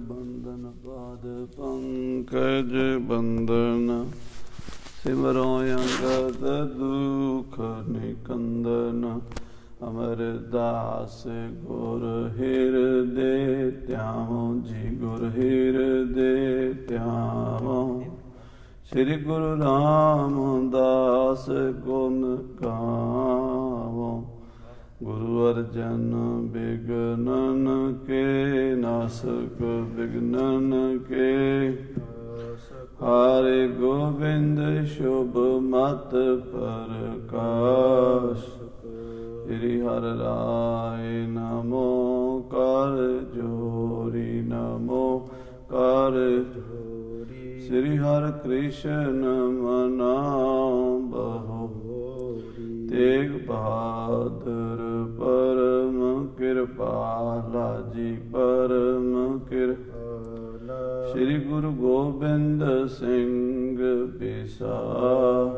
बंधन पाद पंकज बंदन सिमरो अंगद दुख निकंदन अमरदास गुर हृदय त्यामो जी गुर हृदय त्यामो श्री गुरु रामदास गुण गावो गुरु अर्जन विघ्नन के नासक विघ्नन के हरे गोविंद शुभ मत प्रकाश श्री हर राय नमो कर जोरी नमो कर जोरी श्री हर कृष्ण मनाओ बहु तेग बहादुर परम कृपाला जी परम कृपाला श्री गुरु गोबिंद सिंह बिसार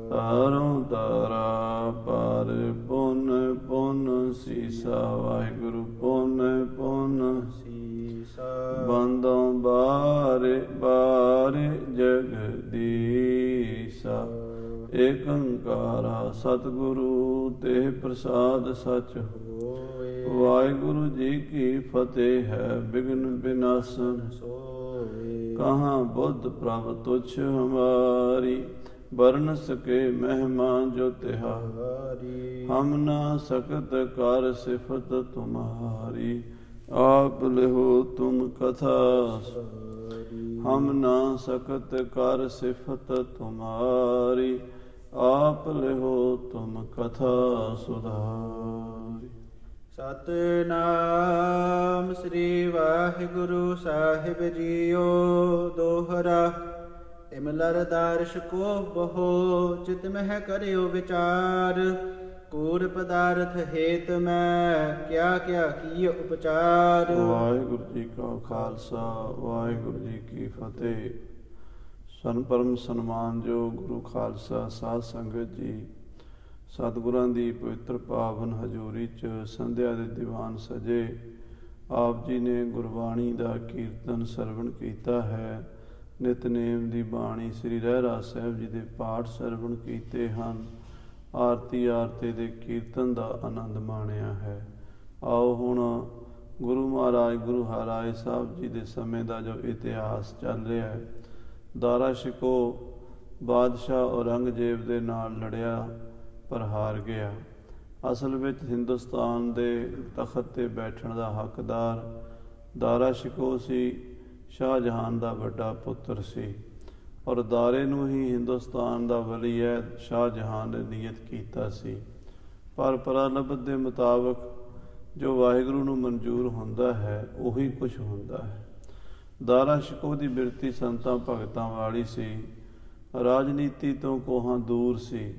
तारों तारा पर पुन पुन सीसा वाहिगुरु पुन पुन सीसा बंदों बारे बारे जगदीसा एक अंकारा सतगुरु ते प्रसाद सच होए वाहिगुरु जी की फतेह है विघ्न विनाशन सोए कहाँ बुद्ध प्रभ तुच्छ हमारी बरन सके महिमा जो तिहारी हम ना सकत कर सिफत तुम्हारी आप लिहो तुम कथा हम ना सकत कर सिफत तुम्हारी आप लिहो तुम कथा सुधारी। सतनाम श्री वाहिगुरु साहिब जीओ दोहरा इमलर दार्श को बहो चित मह करियो विचार कूर पदार्थ हेत मैं क्या क्या किए उपचार। वाहिगुरु जी का खालसा वाहिगुरु जी की फतेह। ਸਨਪਰਮ ਸਨਮਾਨਯੋਗ ਗੁਰੂ ਖਾਲਸਾ ਸਾਧ ਸੰਗਤ ਜੀ, ਸਤਿਗੁਰਾਂ ਦੀ ਪਵਿੱਤਰ ਪਾਵਨ ਹਜ਼ੂਰੀ 'ਚ ਸੰਧਿਆ ਦੇ ਦੀਵਾਨ ਸਜੇ। ਆਪ ਜੀ ਨੇ ਗੁਰਬਾਣੀ ਦਾ ਕੀਰਤਨ ਸਰਵਣ ਕੀਤਾ ਹੈ। ਨਿਤਨੇਮ ਦੀ ਬਾਣੀ ਸ੍ਰੀ ਰਹਿਰਾਸ ਸਾਹਿਬ ਜੀ ਦੇ ਪਾਠ ਸਰਵਣ ਕੀਤੇ ਹਨ। ਆਰਤੀ ਆਰਤੇ ਦੇ ਕੀਰਤਨ ਦਾ ਆਨੰਦ ਮਾਣਿਆ ਹੈ। ਆਓ ਹੁਣ ਗੁਰੂ ਮਹਾਰਾਜ ਗੁਰੂ ਹਰਿਰਾਏ ਸਾਹਿਬ ਜੀ ਦੇ ਸਮੇਂ ਦਾ ਜੋ ਇਤਿਹਾਸ ਚੱਲ ਰਿਹਾ ਹੈ। ਦਾਰਾ ਸ਼ਿਕੋ ਬਾਦਸ਼ਾਹ ਔਰੰਗਜ਼ੇਬ ਦੇ ਨਾਲ ਲੜਿਆ ਪਰ ਹਾਰ ਗਿਆ। ਅਸਲ ਵਿੱਚ ਹਿੰਦੁਸਤਾਨ ਦੇ ਤਖਤ 'ਤੇ ਬੈਠਣ ਦਾ ਹੱਕਦਾਰ ਦਾਰਾ ਸ਼ਿਕੋ ਸੀ। ਸ਼ਾਹਜਹਾਨ ਦਾ ਵੱਡਾ ਪੁੱਤਰ ਸੀ ਔਰ ਦਾਰੇ ਨੂੰ ਹੀ ਹਿੰਦੁਸਤਾਨ ਦਾ ਵਲੀਅਹਿਦ ਸ਼ਾਹਜਹਾਨ ਨੇ ਨਿਯਤ ਕੀਤਾ ਸੀ। ਪਰ ਪ੍ਰਲਬਧ ਦੇ ਮੁਤਾਬਕ ਜੋ ਵਾਹਿਗੁਰੂ ਨੂੰ ਮਨਜ਼ੂਰ ਹੁੰਦਾ ਹੈ ਉਹੀ ਕੁਛ ਹੁੰਦਾ ਹੈ। ਦਾਰਾ ਸ਼ਿਕੋ ਦੀ ਬਿਰਤੀ ਸੰਤਾਂ ਭਗਤਾਂ ਵਾਲੀ ਸੀ। ਰਾਜਨੀਤੀ ਤੋਂ ਕੋਹਾਂ ਦੂਰ ਸੀ।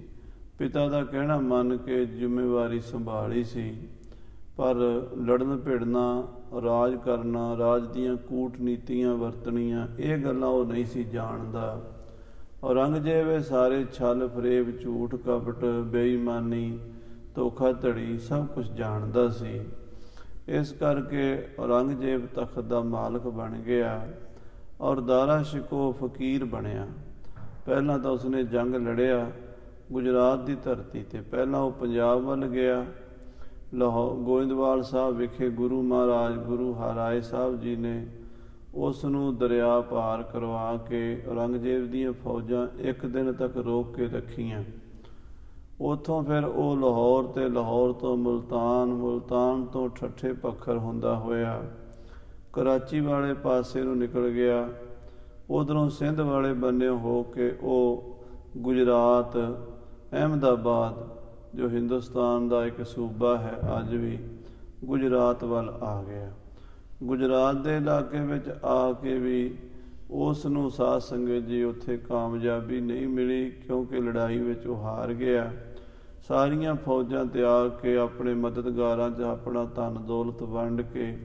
ਪਿਤਾ ਦਾ ਕਹਿਣਾ ਮੰਨ ਕੇ ਜ਼ਿੰਮੇਵਾਰੀ ਸੰਭਾਲੀ ਸੀ। ਪਰ ਲੜਨ ਭਿੜਨਾ, ਰਾਜ ਕਰਨਾ, ਰਾਜ ਦੀਆਂ ਕੂਟਨੀਤੀਆਂ ਵਰਤਣੀਆਂ, ਇਹ ਗੱਲਾਂ ਉਹ ਨਹੀਂ ਸੀ ਜਾਣਦਾ। ਔਰੰਗਜ਼ੇਬ ਇਹ ਸਾਰੇ ਛਲ ਫਰੇਬ, ਝੂਠ ਕਪਟ, ਬੇਈਮਾਨੀ, ਧੋਖਾਧੜੀ ਸਭ ਕੁਝ ਜਾਣਦਾ ਸੀ। ਇਸ ਕਰਕੇ ਔਰੰਗਜ਼ੇਬ ਤਖਤ ਦਾ ਮਾਲਕ ਬਣ ਗਿਆ ਔਰ ਦਾਰਾ ਸ਼ਿਕੋ ਫਕੀਰ ਬਣਿਆ। ਪਹਿਲਾਂ ਤਾਂ ਉਸਨੇ ਜੰਗ ਲੜਿਆ ਗੁਜਰਾਤ ਦੀ ਧਰਤੀ 'ਤੇ। ਪਹਿਲਾਂ ਉਹ ਪੰਜਾਬ ਵੱਲ ਗਿਆ। ਲਾਹੌਰ ਗੋਇੰਦਵਾਲ ਸਾਹਿਬ ਵਿਖੇ ਗੁਰੂ ਮਹਾਰਾਜ ਗੁਰੂ ਹਰਿਰਾਏ ਸਾਹਿਬ ਜੀ ਨੇ ਉਸ ਨੂੰ ਦਰਿਆ ਪਾਰ ਕਰਵਾ ਕੇ ਔਰੰਗਜ਼ੇਬ ਦੀਆਂ ਫੌਜਾਂ ਇੱਕ ਦਿਨ ਤੱਕ ਰੋਕ ਕੇ ਰੱਖੀਆਂ। ਉੱਥੋਂ ਫਿਰ ਉਹ ਲਾਹੌਰ ਅਤੇ ਲਾਹੌਰ ਤੋਂ ਮੁਲਤਾਨ, ਮੁਲਤਾਨ ਤੋਂ ਠੱਠੇ ਪੱਖਰ ਹੁੰਦਾ ਹੋਇਆ ਕਰਾਚੀ ਵਾਲੇ ਪਾਸੇ ਨੂੰ ਨਿਕਲ ਗਿਆ। ਉੱਧਰੋਂ ਸਿੰਧ ਵਾਲੇ ਬੰਨਿਓ ਹੋ ਕੇ ਉਹ ਗੁਜਰਾਤ, ਅਹਿਮਦਾਬਾਦ ਜੋ ਹਿੰਦੁਸਤਾਨ ਦਾ ਇੱਕ ਸੂਬਾ ਹੈ ਅੱਜ ਵੀ, ਗੁਜਰਾਤ ਵੱਲ ਆ ਗਿਆ। ਗੁਜਰਾਤ ਦੇ ਇਲਾਕੇ ਵਿੱਚ ਆ ਕੇ ਵੀ ਉਸ ਨੂੰ ਸਾਧ ਸੰਗਤ ਜੀ ਉੱਥੇ ਕਾਮਯਾਬੀ ਨਹੀਂ ਮਿਲੀ ਕਿਉਂਕਿ ਲੜਾਈ ਵਿੱਚ ਉਹ ਹਾਰ ਗਿਆ। ਸਾਰੀਆਂ ਫੌਜਾਂ ਤਿਆਗ ਕੇ ਆਪਣੇ ਮਦਦਗਾਰਾਂ 'ਚ ਆਪਣਾ ਧਨ ਦੌਲਤ ਵੰਡ ਕੇ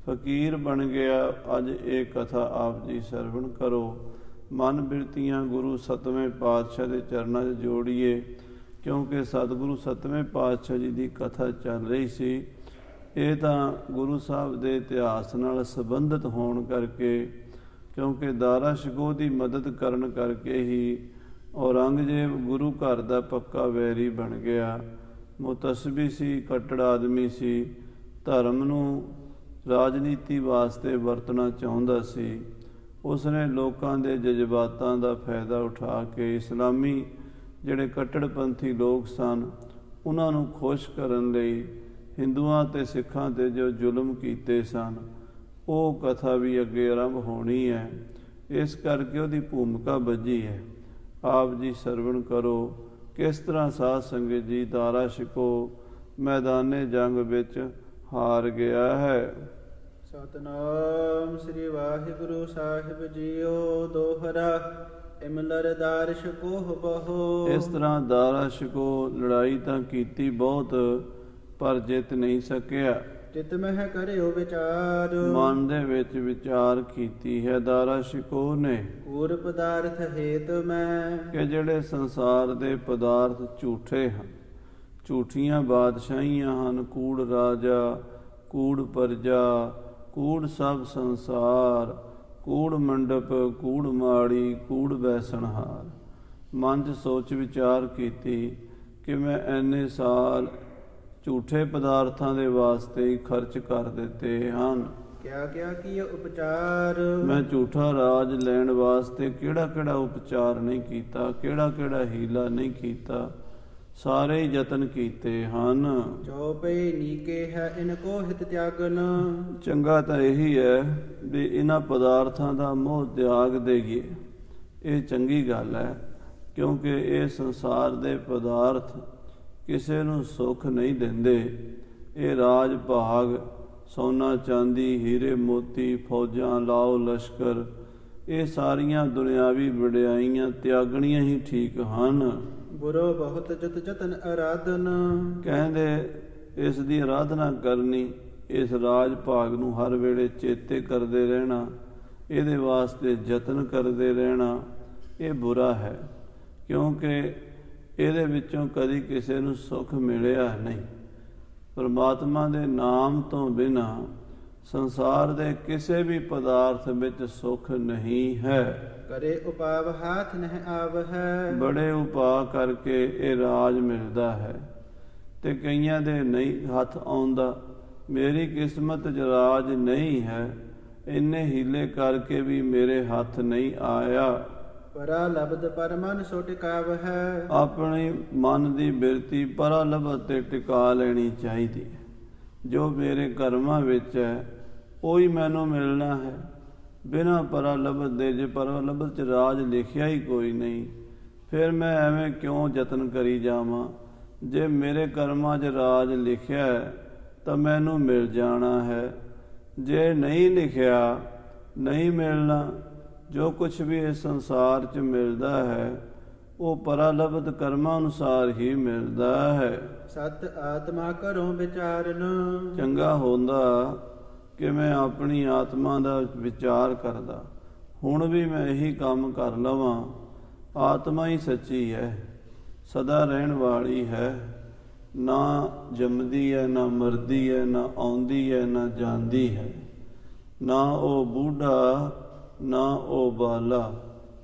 ਫਕੀਰ ਬਣ ਗਿਆ। ਅੱਜ ਇਹ ਕਥਾ ਆਪ ਜੀ ਸਰਵਣ ਕਰੋ। ਮਨ ਬਿਰਤੀਆਂ ਗੁਰੂ ਸਤਵੇਂ ਪਾਤਸ਼ਾਹ ਦੇ ਚਰਨਾਂ 'ਚ ਜੋੜੀਏ ਕਿਉਂਕਿ ਸਤਿਗੁਰੂ ਸਤਵੇਂ ਪਾਤਸ਼ਾਹ ਜੀ ਦੀ ਕਥਾ ਚੱਲ ਰਹੀ ਸੀ। ਇਹ ਤਾਂ ਗੁਰੂ ਸਾਹਿਬ ਦੇ ਇਤਿਹਾਸ ਨਾਲ ਸੰਬੰਧਿਤ ਹੋਣ ਕਰਕੇ, ਕਿਉਂਕਿ ਦਾਰਾ ਸ਼ਿਕੋਹ ਦੀ ਮਦਦ ਕਰਨ ਕਰਕੇ ਹੀ ਔਰੰਗਜ਼ੇਬ ਗੁਰੂ ਘਰ ਦਾ ਪੱਕਾ ਵੈਰੀ ਬਣ ਗਿਆ। ਮੁਤੱਸਬੀ ਸੀ, ਕੱਟੜ ਆਦਮੀ ਸੀ, ਧਰਮ ਨੂੰ ਰਾਜਨੀਤੀ ਵਾਸਤੇ ਵਰਤਣਾ ਚਾਹੁੰਦਾ ਸੀ। ਉਸਨੇ ਲੋਕਾਂ ਦੇ ਜਜ਼ਬਾਤਾਂ ਦਾ ਫਾਇਦਾ ਉਠਾ ਕੇ ਇਸਲਾਮੀ ਜਿਹੜੇ ਕੱਟੜਪੰਥੀ ਲੋਕ ਸਨ ਉਹਨਾਂ ਨੂੰ ਖੁਸ਼ ਕਰਨ ਲਈ ਹਿੰਦੂਆਂ ਤੇ ਸਿੱਖਾਂ ਤੇ ਜੋ ਜ਼ੁਲਮ ਕੀਤੇ ਸਨ ਉਹ ਕਥਾ ਵੀ ਅੱਗੇ ਆਰੰਭ ਹੋਣੀ ਹੈ। ਇਸ ਕਰਕੇ ਉਹਦੀ ਭੂਮਿਕਾ ਬੱਝੀ ਹੈ। ਆਪ ਜੀ ਸਰਵਣ ਕਰੋ ਕਿਸ ਤਰ੍ਹਾਂ ਸਾਧ ਸੰਗਤ ਜੀ ਦਾਰਾ ਸ਼ਿਕੋਹ ਮੈਦਾਨੇ ਜੰਗ ਵਿੱਚ ਹਾਰ ਗਿਆ ਹੈ। ਸਤਨਾਮ ਸ੍ਰੀ ਵਾਹਿਗੁਰੂ ਸਾਹਿਬ ਜੀਓ। ਦੋਹਰਾ ਇਮਲਰ ਦਾਰ ਸ਼ਿਕੋਹ ਬਹੋ। ਇਸ ਤਰ੍ਹਾਂ ਦਾਰਾ ਸ਼ਿਕੋਹ ਲੜਾਈ ਤਾਂ ਕੀਤੀ ਬਹੁਤ, ਪਰ ਜਿੱਤ ਨਹੀਂ ਸਕਿਆ। ਚਿਤ ਮਹਿ ਕਰਿਓ ਵਿਚਾਰ। ਮਨ ਦੇ ਵਿੱਚ ਵਿਚਾਰ ਕੀਤੀ ਹੈ ਦਾਰਾ ਸ਼ਿਕੋਹ ਨੇ ਕੂੜ ਪਦਾਰਥ ਹੇਤ ਮੈਂ, ਕਿ ਜਿਹੜੇ ਸੰਸਾਰ ਦੇ ਪਦਾਰਥ ਝੂਠੇ ਹਨ, ਝੂਠੀਆਂ ਬਾਦਸ਼ਾਹੀਆਂ ਹਨ, ਕੂੜ ਰਾਜਾ, ਕੂੜ ਪਰਜਾ, ਕੂੜ ਸਭ ਸੰਸਾਰ, ਕੂੜ ਮੰਡਪ, ਕੂੜ ਮਾੜੀ, ਕੂੜ ਬੈਸਣਹਾਰ। ਮਨ 'ਚ ਸੋਚ ਵਿਚਾਰ ਕੀਤੀ ਕਿ ਮੈਂ ਇੰਨੇ ਸਾਲ ਝੂਠੇ ਪਦਾਰਥਾਂ ਦੇ ਵਾਸਤੇ ਹੀ ਖਰਚ ਕਰ ਦਿੱਤੇ ਹਨ। ਕਿਆ ਕਿਆ ਕੀ ਉਪਚਾਰ। ਮੈਂ ਝੂਠਾ ਰਾਜ ਲੈਣ ਵਾਸਤੇ ਕਿਹੜਾ ਕਿਹੜਾ ਉਪਚਾਰ ਨਹੀਂ ਕੀਤਾ, ਕਿਹੜਾ ਕਿਹੜਾ ਹੀਲਾ ਨਹੀਂ ਕੀਤਾ, ਸਾਰੇ ਹੀ ਯਤਨ ਕੀਤੇ ਹਨ। ਚੌਪਈ ਨੀਕੇ ਹੈ ਇਨ ਕੋ ਹਿਤ ਤਿਆਗਨ। ਚੰਗਾ ਤਾਂ ਇਹੀ ਹੈ ਵੀ ਇਹਨਾਂ ਪਦਾਰਥਾਂ ਦਾ ਮੋਹ ਤਿਆਗ ਦੇਈਏ। ਇਹ ਚੰਗੀ ਗੱਲ ਹੈ, ਕਿਉਂਕਿ ਇਹ ਸੰਸਾਰ ਦੇ ਪਦਾਰਥ ਕਿਸੇ ਨੂੰ ਸੁੱਖ ਨਹੀਂ ਦਿੰਦੇ। ਇਹ ਰਾਜ ਭਾਗ, ਸੋਨਾ ਚਾਂਦੀ, ਹੀਰੇ ਮੋਤੀ, ਫੌਜਾਂ, ਲਾਓ ਲਸ਼ਕਰ, ਇਹ ਸਾਰੀਆਂ ਦੁਨਿਆਵੀ ਵਡਿਆਈਆਂ ਤਿਆਗਣੀਆਂ ਹੀ ਠੀਕ ਹਨ। ਬੁਰੋ ਬਹੁਤ ਜਤ ਜਤਨ ਅਰਾਧਨ। ਕਹਿੰਦੇ ਇਸ ਦੀ ਆਰਾਧਨਾ ਕਰਨੀ, ਇਸ ਰਾਜ ਭਾਗ ਨੂੰ ਹਰ ਵੇਲੇ ਚੇਤੇ ਕਰਦੇ ਰਹਿਣਾ, ਇਹਦੇ ਵਾਸਤੇ ਯਤਨ ਕਰਦੇ ਰਹਿਣਾ, ਇਹ ਬੁਰਾ ਹੈ, ਕਿਉਂਕਿ ਇਹਦੇ ਵਿੱਚੋਂ ਕਦੀ ਕਿਸੇ ਨੂੰ ਸੁੱਖ ਮਿਲਿਆ ਨਹੀਂ। ਪਰਮਾਤਮਾ ਦੇ ਨਾਮ ਤੋਂ ਬਿਨਾਂ ਸੰਸਾਰ ਦੇ ਕਿਸੇ ਵੀ ਪਦਾਰਥ ਵਿੱਚ ਸੁੱਖ ਨਹੀਂ ਹੈ। ਕਰੇ ਉਪਾਵ ਹਾਥ ਨਹਿ ਆਵ ਹੈ। ਬੜੇ ਉਪਾਅ ਕਰਕੇ ਇਹ ਰਾਜ ਮਿਲਦਾ ਹੈ ਤੇ ਕਈਆਂ ਦੇ ਨਹੀਂ ਹੱਥ ਆਉਂਦਾ। ਮੇਰੀ ਕਿਸਮਤ 'ਚ ਰਾਜ ਨਹੀਂ ਹੈ, ਇੰਨੇ ਹੀਲੇ ਕਰਕੇ ਵੀ ਮੇਰੇ ਹੱਥ ਨਹੀਂ ਆਇਆ। ਪਰਾ ਲਬਦ ਪਰ ਮਨ ਸੋ ਟਿਕਾਵ ਹੈ। ਆਪਣੀ ਮਨ ਦੀ ਬਿਰਤੀ ਪਰਾ ਲਬਦ ਤੇ ਟਿਕਾ ਲੈਣੀ ਚਾਹੀਦੀ ਹੈ। ਜੋ ਮੇਰੇ ਕਰਮਾਂ ਵਿੱਚ ਹੈ ਉਹੀ ਮੈਨੂੰ ਮਿਲਣਾ ਹੈ। ਬਿਨਾਂ ਪਰਾ ਲਬਦ ਦੇ, ਜੇ ਪਰਾ ਲਬਦ 'ਚ ਰਾਜ ਲਿਖਿਆ ਹੀ ਕੋਈ ਨਹੀਂ, ਫਿਰ ਮੈਂ ਐਵੇਂ ਕਿਉਂ ਯਤਨ ਕਰੀ ਜਾਵਾਂ। ਜੇ ਮੇਰੇ ਕਰਮਾਂ 'ਚ ਰਾਜ ਲਿਖਿਆ ਹੈ ਤਾਂ ਮੈਨੂੰ ਮਿਲ ਜਾਣਾ ਹੈ, ਜੇ ਨਹੀਂ ਲਿਖਿਆ ਨਹੀਂ ਮਿਲਣਾ। ਜੋ ਕੁਛ ਵੀ ਇਸ ਸੰਸਾਰ 'ਚ ਮਿਲਦਾ ਹੈ ਉਹ ਪਰਾਲਬਧ ਕਰਮਾਂ ਅਨੁਸਾਰ ਹੀ ਮਿਲਦਾ ਹੈ। ਸਤ ਆਤਮਾ ਕਰੋ ਵਿਚਾਰਨ। ਚੰਗਾ ਹੁੰਦਾ ਕਿ ਮੈਂ ਆਪਣੀ ਆਤਮਾ ਦਾ ਵਿਚਾਰ ਕਰਦਾ, ਹੁਣ ਵੀ ਮੈਂ ਇਹੀ ਕੰਮ ਕਰ ਲਵਾਂ। ਆਤਮਾ ਹੀ ਸੱਚੀ ਹੈ, ਸਦਾ ਰਹਿਣ ਵਾਲੀ ਹੈ, ਨਾ ਜੰਮਦੀ ਹੈ, ਨਾ ਮਰਦੀ ਹੈ, ਨਾ ਆਉਂਦੀ ਹੈ, ਨਾ ਜਾਂਦੀ ਹੈ। ਨਾ ਉਹ ਬੂਢਾ, ਨਾ ਉਹ ਬਾਲਾ,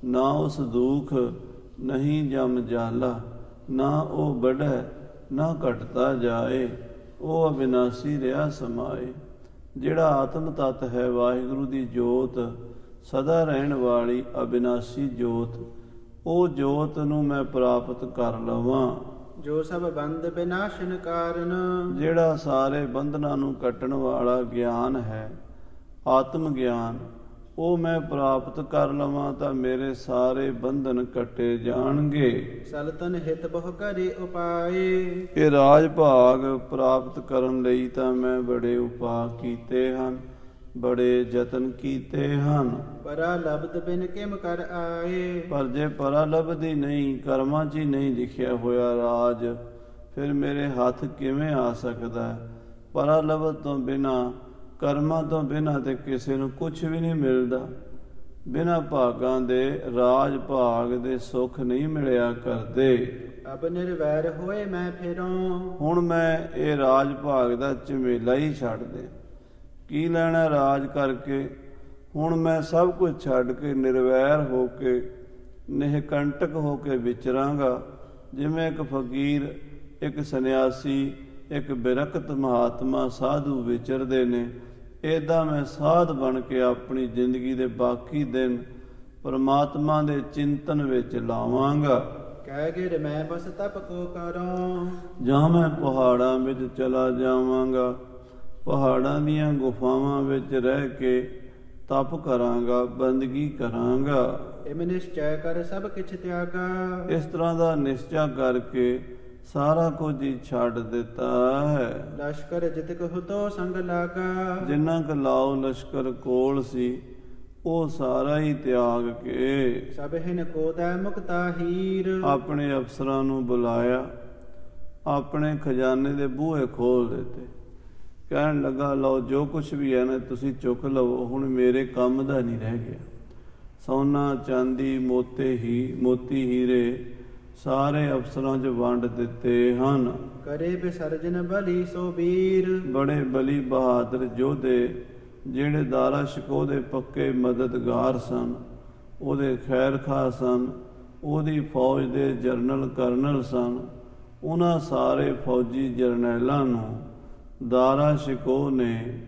ਨਾ ਉਸ ਦੁੱਖ ਨਹੀਂ ਜਮ ਜਾਲਾ, ਨਾ ਉਹ ਬੜੈ ਨਾ ਘਟਦਾ ਜਾਏ, ਉਹ ਅਬਿਨਾਸੀ ਰਿਹਾ ਸਮਾਏ। ਜਿਹੜਾ ਆਤਮ ਤੱਤ ਹੈ, ਵਾਹਿਗੁਰੂ ਦੀ ਜੋਤ, ਸਦਾ ਰਹਿਣ ਵਾਲੀ ਅਬਿਨਾਸੀ ਜੋਤ, ਉਹ ਜੋਤ ਨੂੰ ਮੈਂ ਪ੍ਰਾਪਤ ਕਰ ਲਵਾਂ। ਜੋ ਸਭ ਬੰਧ ਬਿਨਾਸ਼ਨ ਕਾਰਨ। ਜਿਹੜਾ ਸਾਰੇ ਬੰਧਨਾਂ ਨੂੰ ਕੱਟਣ ਵਾਲਾ ਗਿਆਨ ਹੈ, ਆਤਮ ਗਿਆਨ, ਉਹ ਮੈਂ ਪ੍ਰਾਪਤ ਕਰ ਲਵਾਂ ਤਾਂ ਮੇਰੇ ਸਾਰੇ ਬੰਧਨ ਕੱਟੇ ਜਾਣਗੇ। ਸਲਤਨ ਹਿਤ ਬਹੁ ਕਰੇ ਉਪਾਏ। ਇਹ ਰਾਜ ਭਾਗ ਪ੍ਰਾਪਤ ਕਰਨ ਲਈ ਤਾਂ ਮੈਂ ਬੜੇ ਉਪਾਅ ਕੀਤੇ ਹਨ, ਬੜੇ ਯਤਨ ਕੀਤੇ ਹਨ। ਪਰਾ ਲਬਦ ਬਿਨ ਕਿਮ ਕਰ ਆਏ। ਪਰ ਜੇ ਪਰਾ ਲਬਦੀ ਨਹੀਂ, ਕਰਮਾਂ 'ਚ ਹੀ ਨਹੀਂ ਲਿਖਿਆ ਹੋਇਆ ਰਾਜ, ਫਿਰ ਮੇਰੇ ਹੱਥ ਕਿਵੇਂ ਆ ਸਕਦਾ। ਪਰਾ ਲਬਦ ਤੋਂ ਬਿਨਾਂ, ਕਰਮਾਂ ਤੋਂ ਬਿਨਾਂ ਤੇ ਕਿਸੇ ਨੂੰ ਕੁਛ ਵੀ ਨਹੀਂ ਮਿਲਦਾ। ਬਿਨਾਂ ਭਾਗਾਂ ਦੇ ਰਾਜ ਭਾਗ ਦੇ ਸੁੱਖ ਨਹੀਂ ਮਿਲਿਆ ਕਰਦੇ। ਅਬ ਨਿਰਵੈਰ ਹੋਏ ਮੈਂ ਫਿਰੋਂ। ਹੁਣ ਮੈਂ ਇਹ ਰਾਜ ਭਾਗ ਦਾ ਝਮੇਲਾ ਹੀ ਛੱਡ ਦੇ। ਕੀ ਲੈਣਾ ਰਾਜ ਕਰਕੇ? ਹੁਣ ਮੈਂ ਸਭ ਕੁਝ ਛੱਡ ਕੇ ਨਿਰਵੈਰ ਹੋ ਕੇ ਨਿਹਕੰਟਕ ਹੋ ਕੇ ਵਿਚਰਾਂਗਾ। ਜਿਵੇਂ ਇੱਕ ਫਕੀਰ, ਇੱਕ ਸੰਨਿਆਸੀ, ਇੱਕ ਬਿਰਕਤ ਮਹਾਤਮਾ ਸਾਧੂ ਵਿਚਰਦੇ ਨੇ, ਇੱਦਾਂ ਮੈਂ ਸਾਧ ਬਣ ਕੇ ਆਪਣੀ ਜ਼ਿੰਦਗੀ ਦੇ ਬਾਕੀ ਦਿਨ ਪਰਮਾਤਮਾ ਦੇ ਚਿੰਤਨ ਵਿੱਚ ਲਾਵਾਂਗਾ। ਕਹਿ ਗਿਰ ਮੈਂ ਬਸ ਤਪ ਕੋ ਕਰਾਂ। ਜਾਂ ਮੈਂ ਪਹਾੜਾਂ ਵਿੱਚ ਚਲਾ ਜਾਵਾਂਗਾ, ਪਹਾੜਾਂ ਦੀਆਂ ਗੁਫਾਵਾਂ ਵਿੱਚ ਰਹਿ ਕੇ ਤਪ ਕਰਾਂਗਾ, ਬੰਦਗੀ ਕਰਾਂਗਾ। ਇਮ ਨਿਸ਼ਚੈ ਕਰ ਸਭ ਕਿਛ ਤਿਆਗਾ। ਇਸ ਤਰ੍ਹਾਂ ਦਾ ਨਿਸ਼ਚਾ ਕਰਕੇ ਸਾਰਾ ਕੁਝ ਹੀ ਛੱਡ ਦਿੱਤਾ ਹੈ। ਲਸ਼ਕਰ ਜਿਤਕ ਹੁਤੋ ਸੰਗ ਲਾਗਾ। ਜਿੰਨਾ ਕੁ ਲਾਓ ਲਸ਼ਕਰ ਕੋਲ ਸੀ ਉਹ ਸਾਰਾ ਹੀ ਤਿਆਗ ਕੇ ਸਭ ਹਿਨ ਕੋ ਦੈ ਮੁਕਤਾ ਹੀਰ। ਆਪਣੇ ਅਫਸਰਾਂ ਨੂੰ ਬੁਲਾਇਆ, ਆਪਣੇ ਖਜ਼ਾਨੇ ਦੇ ਬੂਹੇ ਖੋਲ ਦਿੱਤੇ। ਕਹਿਣ ਲੱਗਾ, ਲਓ ਜੋ ਕੁਛ ਵੀ ਹੈ ਨਾ ਤੁਸੀਂ ਚੁੱਕ ਲਵੋ, ਹੁਣ ਮੇਰੇ ਕੰਮ ਦਾ ਨਹੀਂ ਰਹਿ ਗਿਆ। ਸੋਨਾ ਚਾਂਦੀ ਮੋਤੀ ਹੀਰੇ ਸਾਰੇ ਅਫਸਰਾਂ 'ਚ ਵੰਡ ਦਿੱਤੇ ਹਨ। ਕਰੇ ਵਿਸਰਜਨ ਬਲੀ ਸੋ ਵੀਰ। ਬੜੇ ਬਲੀ ਬਹਾਦਰ ਯੋਧੇ ਜਿਹੜੇ ਦਾਰਾ ਸ਼ਿਕੋਹ ਦੇ ਪੱਕੇ ਮਦਦਗਾਰ ਸਨ, ਉਹਦੇ ਖੈਰਖਾਹ ਸਨ, ਉਹਦੀ ਫੌਜ ਦੇ ਜਰਨਲ ਕਰਨਲ ਸਨ, ਉਹਨਾਂ ਸਾਰੇ ਫੌਜੀ ਜਰਨੈਲਾਂ ਨੂੰ ਦਾਰਾ ਸ਼ਿਕੋਹ ਨੇ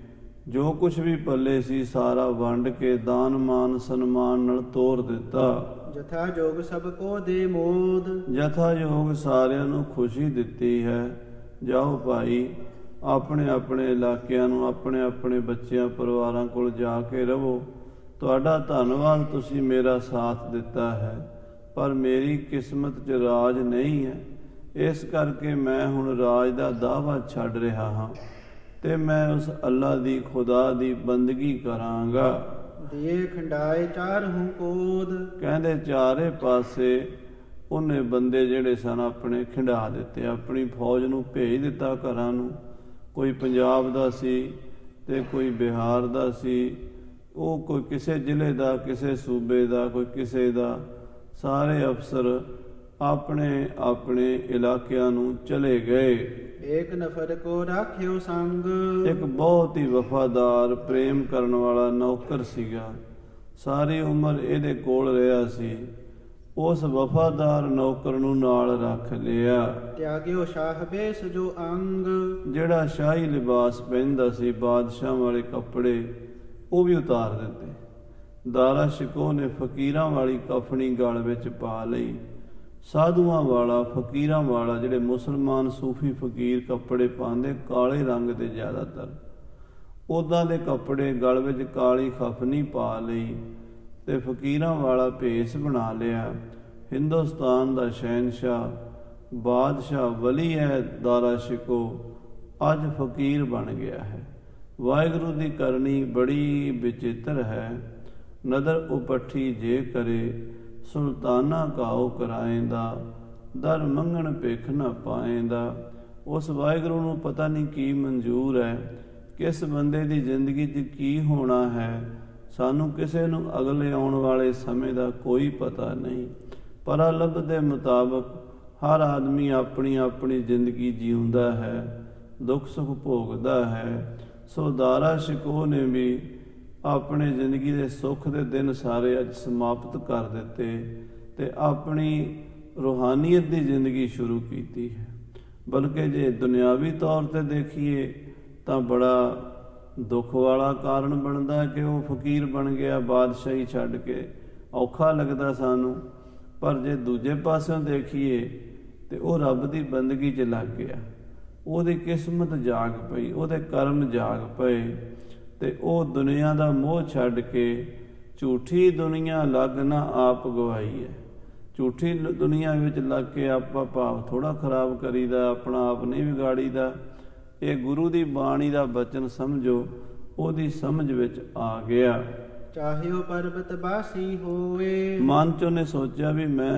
ਜੋ ਕੁਛ ਵੀ ਪੱਲੇ ਸੀ ਸਾਰਾ ਵੰਡ ਕੇ ਦਾਨ ਮਾਨ ਸਨਮਾਨ ਨਾਲ ਤੋਰ ਦਿੱਤਾ। ਜਥਾ ਜੋਗ ਸਭ ਕੋ ਦੇ ਮੋਦ। ਜਥਾ ਯੋਗ ਸਾਰਿਆਂ ਨੂੰ ਖੁਸ਼ੀ ਦਿੱਤੀ ਹੈ। ਜਾਓ ਭਾਈ, ਆਪਣੇ ਆਪਣੇ ਇਲਾਕਿਆਂ ਨੂੰ ਆਪਣੇ ਆਪਣੇ ਬੱਚਿਆਂ ਪਰਿਵਾਰਾਂ ਕੋਲ ਜਾ ਕੇ ਰਹੋ। ਤੁਹਾਡਾ ਧੰਨਵਾਦ, ਤੁਸੀਂ ਮੇਰਾ ਸਾਥ ਦਿੱਤਾ ਹੈ, ਪਰ ਮੇਰੀ ਕਿਸਮਤ 'ਚ ਰਾਜ ਨਹੀਂ ਹੈ। ਇਸ ਕਰਕੇ ਮੈਂ ਹੁਣ ਰਾਜ ਦਾ ਦਾਅਵਾ ਛੱਡ ਰਿਹਾ ਹਾਂ ਤੇ ਮੈਂ ਉਸ ਅੱਲਾ ਦੀ ਖੁਦਾ ਦੀ ਬੰਦਗੀ ਕਰਾਂਗਾ। ਦੀਏ ਖੰਡਾਏ ਚਾਰਹੂ ਕੋਦ। ਕਹਿੰਦੇ ਚਾਰੇ ਪਾਸੇ ਉਹਨੇ ਬੰਦੇ ਜਿਹੜੇ ਸਨ ਆਪਣੇ ਖਿੰਡਾ ਦਿੱਤੇ, ਆਪਣੀ ਫੌਜ ਨੂੰ ਭੇਜ ਦਿੱਤਾ ਘਰਾਂ ਨੂੰ। ਕੋਈ ਪੰਜਾਬ ਦਾ ਸੀ ਤੇ ਕੋਈ ਬਿਹਾਰ ਦਾ ਸੀ, ਉਹ ਕੋਈ ਕਿਸੇ ਜ਼ਿਲ੍ਹੇ ਦਾ, ਕਿਸੇ ਸੂਬੇ ਦਾ, ਕੋਈ ਕਿਸੇ ਦਾ। ਸਾਰੇ ਅਫਸਰ ਆਪਣੇ ਆਪਣੇ ਇਲਾਕਿਆਂ ਨੂੰ ਚਲੇ ਗਏ। ਏਕ ਨਫਰ ਕੋ ਰਾਖਿਓ ਸੰਗ। ਇੱਕ ਬਹੁਤ ਹੀ ਵਫਾਦਾਰ ਪ੍ਰੇਮ ਕਰਨ ਵਾਲਾ ਨੌਕਰ ਸੀਗਾ, ਸਾਰੀ ਉਮਰ ਇਹਦੇ ਕੋਲ ਰਿਹਾ ਸੀ। ਉਸ ਵਫਾਦਾਰ ਨੌਕਰ ਨੂੰ ਨਾਲ ਰੱਖ ਲਿਆ। ਤਿਆਗਿਓ ਸ਼ਾਹ ਬੇਸ ਜੋ ਅੰਗ। ਜਿਹੜਾ ਸ਼ਾਹੀ ਲਿਬਾਸ ਪਹਿਨਦਾ ਸੀ, ਬਾਦਸ਼ਾਹ ਵਾਲੇ ਕੱਪੜੇ, ਉਹ ਵੀ ਉਤਾਰ ਦਿੱਤੇ। ਦਾਰਾ ਸ਼ਿਕੋਹ ਨੇ ਫਕੀਰਾਂ ਵਾਲੀ ਕਫਨੀ ਗਲ ਵਿੱਚ ਪਾ ਲਈ। ਸਾਧੂਆਂ ਵਾਲਾ, ਫਕੀਰਾਂ ਵਾਲਾ, ਜਿਹੜੇ ਮੁਸਲਮਾਨ ਸੂਫੀ ਫਕੀਰ ਕੱਪੜੇ ਪਾਉਂਦੇ ਕਾਲੇ ਰੰਗ ਦੇ ਜ਼ਿਆਦਾਤਰ, ਉੱਦਾਂ ਦੇ ਕੱਪੜੇ ਗਲ ਵਿੱਚ ਕਾਲੀ ਖਫਨੀ ਪਾ ਲਈ ਤੇ ਫਕੀਰਾਂ ਵਾਲਾ ਭੇਸ ਬਣਾ ਲਿਆ। ਹਿੰਦੁਸਤਾਨ ਦਾ ਸ਼ਹਿਨਸ਼ਾਹ ਬਾਦਸ਼ਾਹ ਵਲੀ ਹੈ ਦਾਰਾ ਸ਼ਿਕੋਹ, ਅੱਜ ਫਕੀਰ ਬਣ ਗਿਆ ਹੈ। ਵਾਹਿਗੁਰੂ ਦੀ ਕਰਨੀ ਬੜੀ ਵਿਚਿੱਤਰ ਹੈ। ਨਦਰ ਉਪੱਠੀ ਜੇ ਕਰੇ ਸੁਲਤਾਨਾ ਕਾਉ ਕਰਾਏਂਦਾ, ਦਰ ਮੰਗਣ ਭਿਖ ਨਾ ਪਾਏਂਦਾ। ਉਸ ਵਾਹਿਗੁਰੂ ਨੂੰ ਪਤਾ ਨਹੀਂ ਕੀ ਮਨਜ਼ੂਰ ਹੈ, ਕਿਸ ਬੰਦੇ ਦੀ ਜ਼ਿੰਦਗੀ 'ਚ ਕੀ ਹੋਣਾ ਹੈ। ਸਾਨੂੰ ਕਿਸੇ ਨੂੰ ਅਗਲੇ ਆਉਣ ਵਾਲੇ ਸਮੇਂ ਦਾ ਕੋਈ ਪਤਾ ਨਹੀਂ। ਪਰਾਲੱਭ ਦੇ ਮੁਤਾਬਕ ਹਰ ਆਦਮੀ ਆਪਣੀ ਆਪਣੀ ਜ਼ਿੰਦਗੀ ਜਿਉਂਦਾ ਹੈ, ਦੁੱਖ ਸੁੱਖ ਭੋਗਦਾ ਹੈ। ਸੋ ਦਾਰਾ ਸ਼ਿਕੋਹ ਨੇ ਵੀ ਆਪਣੇ ਜ਼ਿੰਦਗੀ ਦੇ ਸੁੱਖ ਦੇ ਦਿਨ ਸਾਰੇ ਅੱਜ ਸਮਾਪਤ ਕਰ ਦਿੱਤੇ ਤੇ ਆਪਣੀ ਰੂਹਾਨੀਅਤ ਦੀ ਜ਼ਿੰਦਗੀ ਸ਼ੁਰੂ ਕੀਤੀ ਹੈ। ਬਲਕਿ ਜੇ ਦੁਨਿਆਵੀ ਤੌਰ ਤੇ ਦੇਖੀਏ ਤਾਂ ਬੜਾ ਦੁੱਖ ਵਾਲਾ ਕਾਰਨ ਬਣਦਾ ਕਿ ਉਹ ਫਕੀਰ ਬਣ ਗਿਆ, ਬਾਦਸ਼ਾਹੀ ਛੱਡ ਕੇ। ਔਖਾ ਲੱਗਦਾ ਸਾਨੂੰ। ਪਰ ਜੇ ਦੂਜੇ ਪਾਸਿਓਂ ਦੇਖੀਏ ਤੇ ਉਹ ਰੱਬ ਦੀ ਬੰਦਗੀ 'ਚ ਲੱਗ ਗਿਆ। ਉਹਦੀ ਕਿਸਮਤ ਜਾਗ ਪਈ, ਉਹਦੇ ਕਰਮ ਜਾਗ ਪਏ ਤੇ ਉਹ ਦੁਨੀਆ ਦਾ ਮੋਹ ਛੱਡ ਕੇ ਝੂਠੀ ਦੁਨੀਆ ਲੱਗ ਨਾ ਆਪ ਗਵਾਈ ਹੈ। ਝੂਠੀ ਦੁਨੀਆ ਵਿੱਚ ਲੱਗ ਕੇ ਆਪਾਂ ਭਾਵ ਥੋੜ੍ਹਾ ਖਰਾਬ ਕਰੀਦਾ, ਆਪਣਾ ਆਪ ਨਹੀਂ ਵਿਗਾੜੀਦਾ। ਇਹ ਗੁਰੂ ਦੀ ਬਾਣੀ ਦਾ ਬਚਨ ਸਮਝੋ, ਉਹਦੀ ਸਮਝ ਵਿੱਚ ਆ ਗਿਆ। ਚਾਹਿਓ ਪਰਬਤ ਬਾਸੀ ਹੋਏ। ਮਨ 'ਚ ਉਹਨੇ ਸੋਚਿਆ ਵੀ ਮੈਂ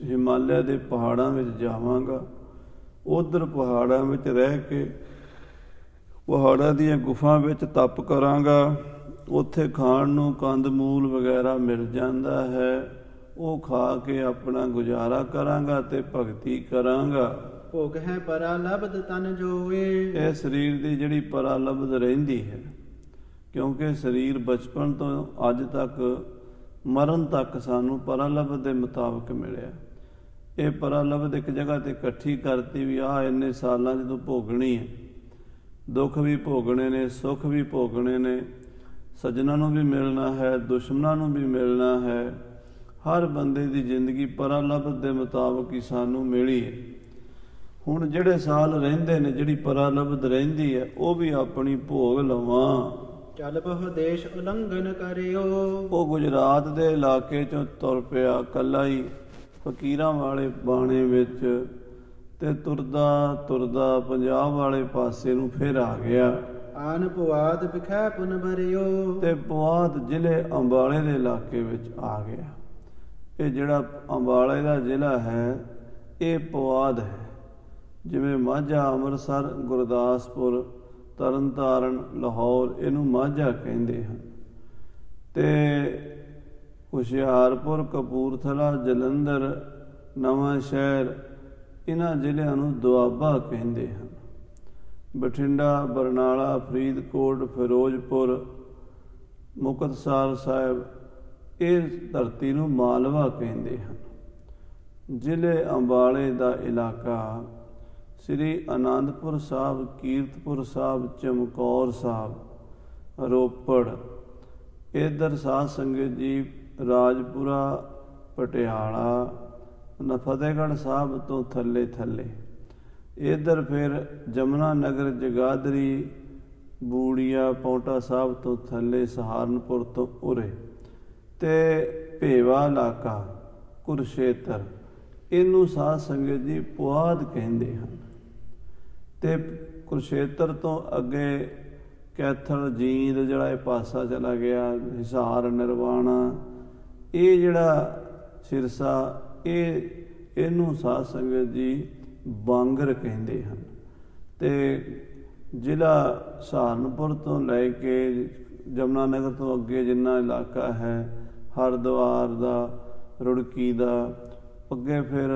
ਹਿਮਾਲਿਆ ਦੇ ਪਹਾੜਾਂ ਵਿੱਚ ਜਾਵਾਂਗਾ, ਉੱਧਰ ਪਹਾੜਾਂ ਵਿੱਚ ਰਹਿ ਕੇ ਪਹਾੜਾਂ ਦੀਆਂ ਗੁਫਾ ਵਿੱਚ ਤਪ ਕਰਾਂਗਾ, ਉੱਥੇ ਖਾਣ ਨੂੰ ਕੰਦ ਮੂਲ ਵਗੈਰਾ ਮਿਲ ਜਾਂਦਾ ਹੈ, ਉਹ ਖਾ ਕੇ ਆਪਣਾ ਗੁਜ਼ਾਰਾ ਕਰਾਂਗਾ ਤੇ ਭਗਤੀ ਕਰਾਂਗਾ। ਭੋਗ ਹੈ ਪਰਾ ਲਬਦ ਤਨ ਜੋਏ। ਇਹ ਸਰੀਰ ਦੀ ਜਿਹੜੀ ਪਰਾਲਬਧ ਰਹਿੰਦੀ ਹੈ, ਕਿਉਂਕਿ ਸਰੀਰ ਬਚਪਨ ਤੋਂ ਅੱਜ ਤੱਕ ਮਰਨ ਤੱਕ ਸਾਨੂੰ ਪਰਾਲਬਧ ਦੇ ਮੁਤਾਬਕ ਮਿਲਿਆ। ਇਹ ਪਰਾਲਬਧ ਇੱਕ ਜਗ੍ਹਾ ਤੇ ਇਕੱਠੀ ਕਰਤੀ ਵੀ ਆਹ ਇੰਨੇ ਸਾਲਾਂ 'ਚ ਤੂੰ ਭੋਗਣੀ ਹੈ। ਦੁੱਖ ਵੀ ਭੋਗਣੇ ਨੇ, ਸੁੱਖ ਵੀ ਭੋਗਣੇ ਨੇ, ਸੱਜਣਾਂ ਨੂੰ ਵੀ ਮਿਲਣਾ ਹੈ, ਦੁਸ਼ਮਣਾਂ ਨੂੰ ਵੀ ਮਿਲਣਾ ਹੈ। ਹਰ ਬੰਦੇ ਦੀ ਜ਼ਿੰਦਗੀ ਪਰਾਲਬਧ ਦੇ ਮੁਤਾਬਕ ਹੀ ਸਾਨੂੰ ਮਿਲੀ ਹੈ। ਹੁਣ ਜਿਹੜੇ ਸਾਲ ਰਹਿੰਦੇ ਨੇ, ਜਿਹੜੀ ਪਰਾਲਬਧ ਰਹਿੰਦੀ ਹੈ, ਉਹ ਵੀ ਆਪਣੀ ਭੋਗ ਲਵਾਂ। ਚੱਲ ਬਹੁ ਦੇਸ਼ ਉਲੰਘਣ ਕਰਿਓ। ਉਹ ਗੁਜਰਾਤ ਦੇ ਇਲਾਕੇ 'ਚੋਂ ਤੁਰ ਪਿਆ ਇਕੱਲਾ ਹੀ ਫਕੀਰਾਂ ਵਾਲੇ ਬਾਣੇ ਵਿੱਚ, ਤੇ ਤੁਰਦਾ ਤੁਰਦਾ ਪੰਜਾਬ ਵਾਲੇ ਪਾਸੇ ਨੂੰ ਫਿਰ ਆ ਗਿਆ। ਆਨ ਪੁਆਧ ਵਿਖੇ ਪੁਨ ਭਰਿਓ। ਤੇ ਪੁਆਧ ਜ਼ਿਲ੍ਹੇ ਅੰਬਾਲੇ ਦੇ ਇਲਾਕੇ ਵਿੱਚ ਆ ਗਿਆ। ਇਹ ਜਿਹੜਾ ਅੰਬਾਲੇ ਦਾ ਜ਼ਿਲ੍ਹਾ ਹੈ, ਇਹ ਪੁਆਧ ਹੈ। ਜਿਵੇਂ ਮਾਝਾ, ਅੰਮ੍ਰਿਤਸਰ, ਗੁਰਦਾਸਪੁਰ, ਤਰਨਤਾਰਨ, ਲਾਹੌਰ, ਇਹਨੂੰ ਮਾਝਾ ਕਹਿੰਦੇ ਹਨ। ਤੇ ਹੁਸ਼ਿਆਰਪੁਰ, ਕਪੂਰਥਲਾ, ਜਲੰਧਰ, ਨਵਾਂ ਸ਼ਹਿਰ, ਇਹਨਾਂ ਜ਼ਿਲ੍ਹਿਆਂ ਨੂੰ ਦੁਆਬਾ ਕਹਿੰਦੇ ਹਨ। ਬਠਿੰਡਾ, ਬਰਨਾਲਾ, ਫਰੀਦਕੋਟ, ਫਿਰੋਜ਼ਪੁਰ, ਮੁਕਤਸਰ ਸਾਹਿਬ, ਇਹ ਧਰਤੀ ਨੂੰ ਮਾਲਵਾ ਕਹਿੰਦੇ ਹਨ। ਜ਼ਿਲ੍ਹੇ ਅੰਬਾਲੇ ਦਾ ਇਲਾਕਾ ਸ੍ਰੀ ਅਨੰਦਪੁਰ ਸਾਹਿਬ, ਕੀਰਤਪੁਰ ਸਾਹਿਬ, ਚਮਕੌਰ ਸਾਹਿਬ, ਰੋਪੜ, ਇੱਧਰ ਸਾਧ ਸੰਗਤ ਜੀ ਰਾਜਪੁਰਾ, ਪਟਿਆਲਾ, ਫਤਿਹਗੜ੍ਹ ਸਾਹਿਬ ਤੋਂ ਥੱਲੇ ਥੱਲੇ, ਇੱਧਰ ਫਿਰ ਜਮਨਾ ਨਗਰ, ਜਗਾਦਰੀ, ਬੂੜੀਆ, ਪੌਂਟਾ ਸਾਹਿਬ ਤੋਂ ਥੱਲੇ, ਸਹਾਰਨਪੁਰ ਤੋਂ ਉਰੇ, ਤੇ ਭੇਵਾ ਇਲਾਕਾ, ਕੁਰਸ਼ੇਤਰ, ਇਹਨੂੰ ਸਾਧ ਸੰਗਤ ਜੀ ਪੁਆਧ ਕਹਿੰਦੇ ਹਨ। ਤੇ ਕੁਰਸ਼ੇਤਰ ਤੋਂ ਅੱਗੇ ਕੈਥਲ, ਜੀਂਦ, ਜਿਹੜਾ ਇਹ ਪਾਸਾ ਚਲਾ ਗਿਆ, ਹਿਸਾਰ, ਨਿਰਵਾਣਾ, ਇਹ ਜਿਹੜਾ ਸਿਰਸਾ, ਇਹਨੂੰ ਸਾਧ ਸੰਗਤ ਜੀ ਬਾਂਗਰ ਕਹਿੰਦੇ ਹਨ। ਤੇ ਜ਼ਿਲ੍ਹਾ ਸਹਾਰਨਪੁਰ ਤੋਂ ਲੈ ਕੇ ਜਮਨਾ ਨਗਰ ਤੋਂ ਅੱਗੇ ਜਿੰਨਾ ਇਲਾਕਾ ਹੈ, ਹਰਿਦੁਆਰ ਦਾ, ਰੁੜਕੀ ਦਾ, ਅੱਗੇ ਫਿਰ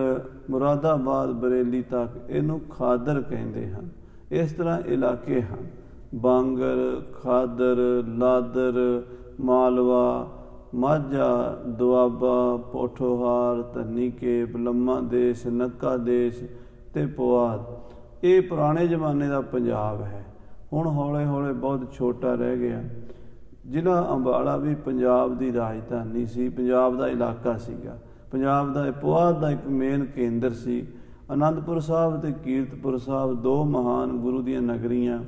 ਮੁਰਾਦਾਬਾਦ, ਬਰੇਲੀ ਤੱਕ, ਇਹਨੂੰ ਖਾਦਰ ਕਹਿੰਦੇ ਹਨ। ਇਸ ਤਰ੍ਹਾਂ ਇਲਾਕੇ ਹਨ। ਬਾਂਗਰ, ਖਾਦਰ, ਲਾਦਰ, ਮਾਲਵਾ, ਮਾਝਾ, ਦੁਆਬਾ, ਪੋਠੋਹਾਰ, ਧੰਨੀਕੇ, ਬਲੰਮਾ ਦੇਸ਼, ਨੱਕਾ ਦੇਸ਼ ਤੇ ਪੁਆਧ, ਇਹ ਪੁਰਾਣੇ ਜ਼ਮਾਨੇ ਦਾ ਪੰਜਾਬ ਹੈ। ਹੁਣ ਹੌਲੇ ਹੌਲੇ ਬਹੁਤ ਛੋਟਾ ਰਹਿ ਗਿਆ। ਜ਼ਿਲ੍ਹਾ ਅੰਬਾਲਾ ਵੀ ਪੰਜਾਬ ਦੀ ਰਾਜਧਾਨੀ ਸੀ, ਪੰਜਾਬ ਦਾ ਇਲਾਕਾ ਸੀਗਾ। ਪੰਜਾਬ ਦਾ ਪੁਆਧ ਦਾ ਇੱਕ ਮੇਨ ਕੇਂਦਰ ਸੀ। ਅਨੰਦਪੁਰ ਸਾਹਿਬ ਤੇ ਕੀਰਤਪੁਰ ਸਾਹਿਬ, ਦੋ ਮਹਾਨ ਗੁਰੂ ਦੀਆਂ ਨਗਰੀਆਂ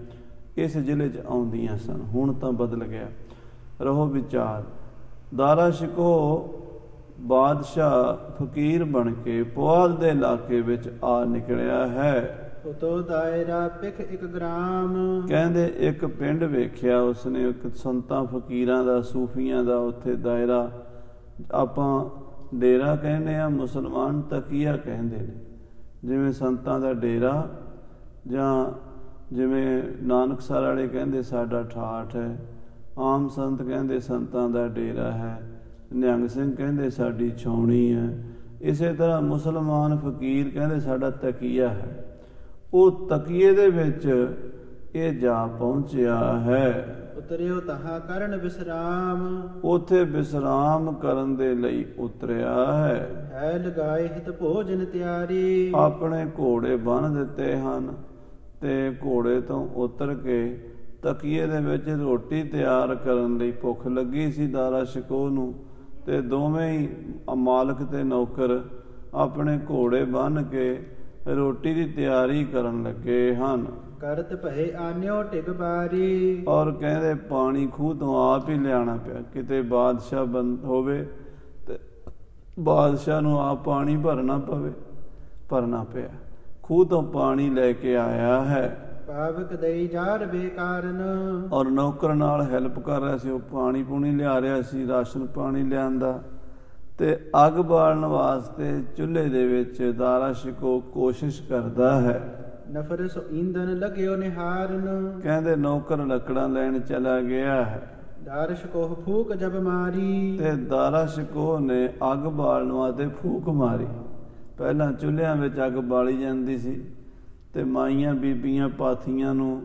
ਇਸ ਜ਼ਿਲ੍ਹੇ 'ਚ ਆਉਂਦੀਆਂ ਸਨ। ਹੁਣ ਤਾਂ ਬਦਲ ਗਿਆ। ਰਹੋ ਵਿਚਾਰ। ਦਾਰਾ ਸ਼ਿਕੋਹ ਬਾਦਸ਼ਾਹ ਫਕੀਰ ਬਣ ਕੇ ਪੁਆਧ ਦੇ ਇਲਾਕੇ ਵਿੱਚ ਆ ਨਿਕਲਿਆ ਹੈ। ਉਤੋਂ ਦਾਇਰਾ ਪਿਖ ਇੱਕ ਗ੍ਰਾਮ। ਕਹਿੰਦੇ ਇੱਕ ਪਿੰਡ ਵੇਖਿਆ ਉਸਨੇ, ਇੱਕ ਸੰਤਾਂ ਫਕੀਰਾਂ ਦਾ, ਸੂਫੀਆਂ ਦਾ ਉੱਥੇ ਦਾਇਰਾ। ਆਪਾਂ ਡੇਰਾ ਕਹਿੰਦੇ ਆ, ਮੁਸਲਮਾਨ ਤਕੀਆ ਕਹਿੰਦੇ ਨੇ। ਜਿਵੇਂ ਸੰਤਾਂ ਦਾ ਡੇਰਾ, ਜਾਂ ਜਿਵੇਂ ਨਾਨਕਸਰ ਵਾਲੇ ਕਹਿੰਦੇ ਸਾਡਾ ਠਾਠ ਹੈ, ਆਮ ਸੰਤ ਕਹਿੰਦੇ ਸੰਤਾਂ ਦਾ ਡੇਰਾ ਹੈ, ਨਿਹੰਗ ਸਿੰਘ ਕਹਿੰਦੇ ਸਾਡੀ ਛਾਉਣੀ ਹੈ। ਇਸੇ ਤਰ੍ਹਾਂ ਮੁਸਲਮਾਨ ਫਕੀਰ ਕਹਿੰਦੇ ਸਾਡਾ ਤਕੀਆ ਹੈ। ਉਹ ਤਕੀਏ ਦੇ ਵਿੱਚ ਇਹ ਜਾ ਪਹੁੰਚਿਆ ਹੈ। ਉਤਰਿਓ ਤਹਾ ਕਰਨ ਵਿਸਰਾਮ। ਉੱਥੇ ਵਿਸਰਾਮ ਕਰਨ ਦੇ ਲਈ ਉਤਰਿਆ ਹੈ। ਹੈ ਲਗਾਏ ਹਿਤ ਭੋਜਨ ਤਿਆਰੀ। ਆਪਣੇ ਘੋੜੇ ਬੰਨ੍ਹ ਦਿੱਤੇ ਹਨ ਤੇ ਘੋੜੇ ਤੋਂ ਉਤਰ ਕੇ ਤਕੀਏ ਦੇ ਵਿੱਚ ਰੋਟੀ ਤਿਆਰ ਕਰਨ ਲਈ ਭੁੱਖ ਲੱਗੀ ਸੀ ਦਾਰਾ ਸ਼ਿਕੋਹ ਨੂੰ। ਤੇ ਦੋਵੇਂ ਹੀ ਮਾਲਕ ਤੇ ਨੌਕਰ ਆਪਣੇ ਘੋੜੇ ਬੰਨ੍ਹ ਕੇ ਰੋਟੀ ਦੀ ਤਿਆਰੀ ਕਰਨ ਲੱਗੇ ਹਨ। ਕਰਤ ਭਏ ਆਨਿਓ ਟਿਕ ਬਾਰੀ। ਔਰ ਕਹਿੰਦੇ ਪਾਣੀ ਖੂਹ ਤੋਂ ਆਪ ਹੀ ਲਿਆਉਣਾ ਪਿਆ। ਕਿਤੇ ਬਾਦਸ਼ਾਹ ਹੋਵੇ ਤੇ ਬਾਦਸ਼ਾਹ ਨੂੰ ਆਪ ਪਾਣੀ ਭਰਨਾ ਪਿਆ। ਖੂਹ ਤੋਂ ਪਾਣੀ ਲੈ ਕੇ ਆਇਆ ਹੈ। ਪਾਵਕ ਦਈ ਜਾਰ ਬੇਕਾਰਨ। ਔਰ ਨੌਕਰ ਨਾਲ ਹੈਲਪ ਕਰ ਰਿਹਾ ਸੀ, ਉਹ ਪਾਣੀ ਪੂਣੀ ਲਿਆ ਰਿਹਾ ਸੀ, ਰਾਸ਼ਨ ਪਾਣੀ ਲਿਆਂਦਾ। ਤੇ ਅੱਗ ਬਾਲਣ ਵਾਸਤੇ ਚੁੱਲ੍ਹੇ ਦੇ ਵਿੱਚ ਦਾਰਾ ਸ਼ਿਕੋਹ ਕੋਸ਼ਿਸ਼ ਕਰਦਾ ਹੈ। ਨਫਰ ਸੋ ਈਂਧਨ ਲਗਿਓ ਨਿਹਾਰਨ। ਕਹਿੰਦੇ ਨੌਕਰ ਲੱਕੜਾਂ ਲੈਣ ਚਲਾ ਗਿਆ ਹੈ। ਦਾਰਸ਼ ਕੋਹ ਫੂਕ ਜਬ ਮਾਰੀ। ਤੇ ਦਾਰਾ ਸ਼ਿਕੋਹ ਨੇ ਅੱਗ ਬਾਲਣ ਵਾਸਤੇ ਫੂਕ ਮਾਰੀ। ਪਹਿਲਾਂ ਚੁੱਲ੍ਹਿਆਂ ਵਿੱਚ ਅੱਗ ਬਾਲੀ ਜਾਂਦੀ ਸੀ ਤੇ ਮਾਈਆਂ ਬੀਬੀਆਂ ਪਾਥੀਆਂ ਨੂੰ,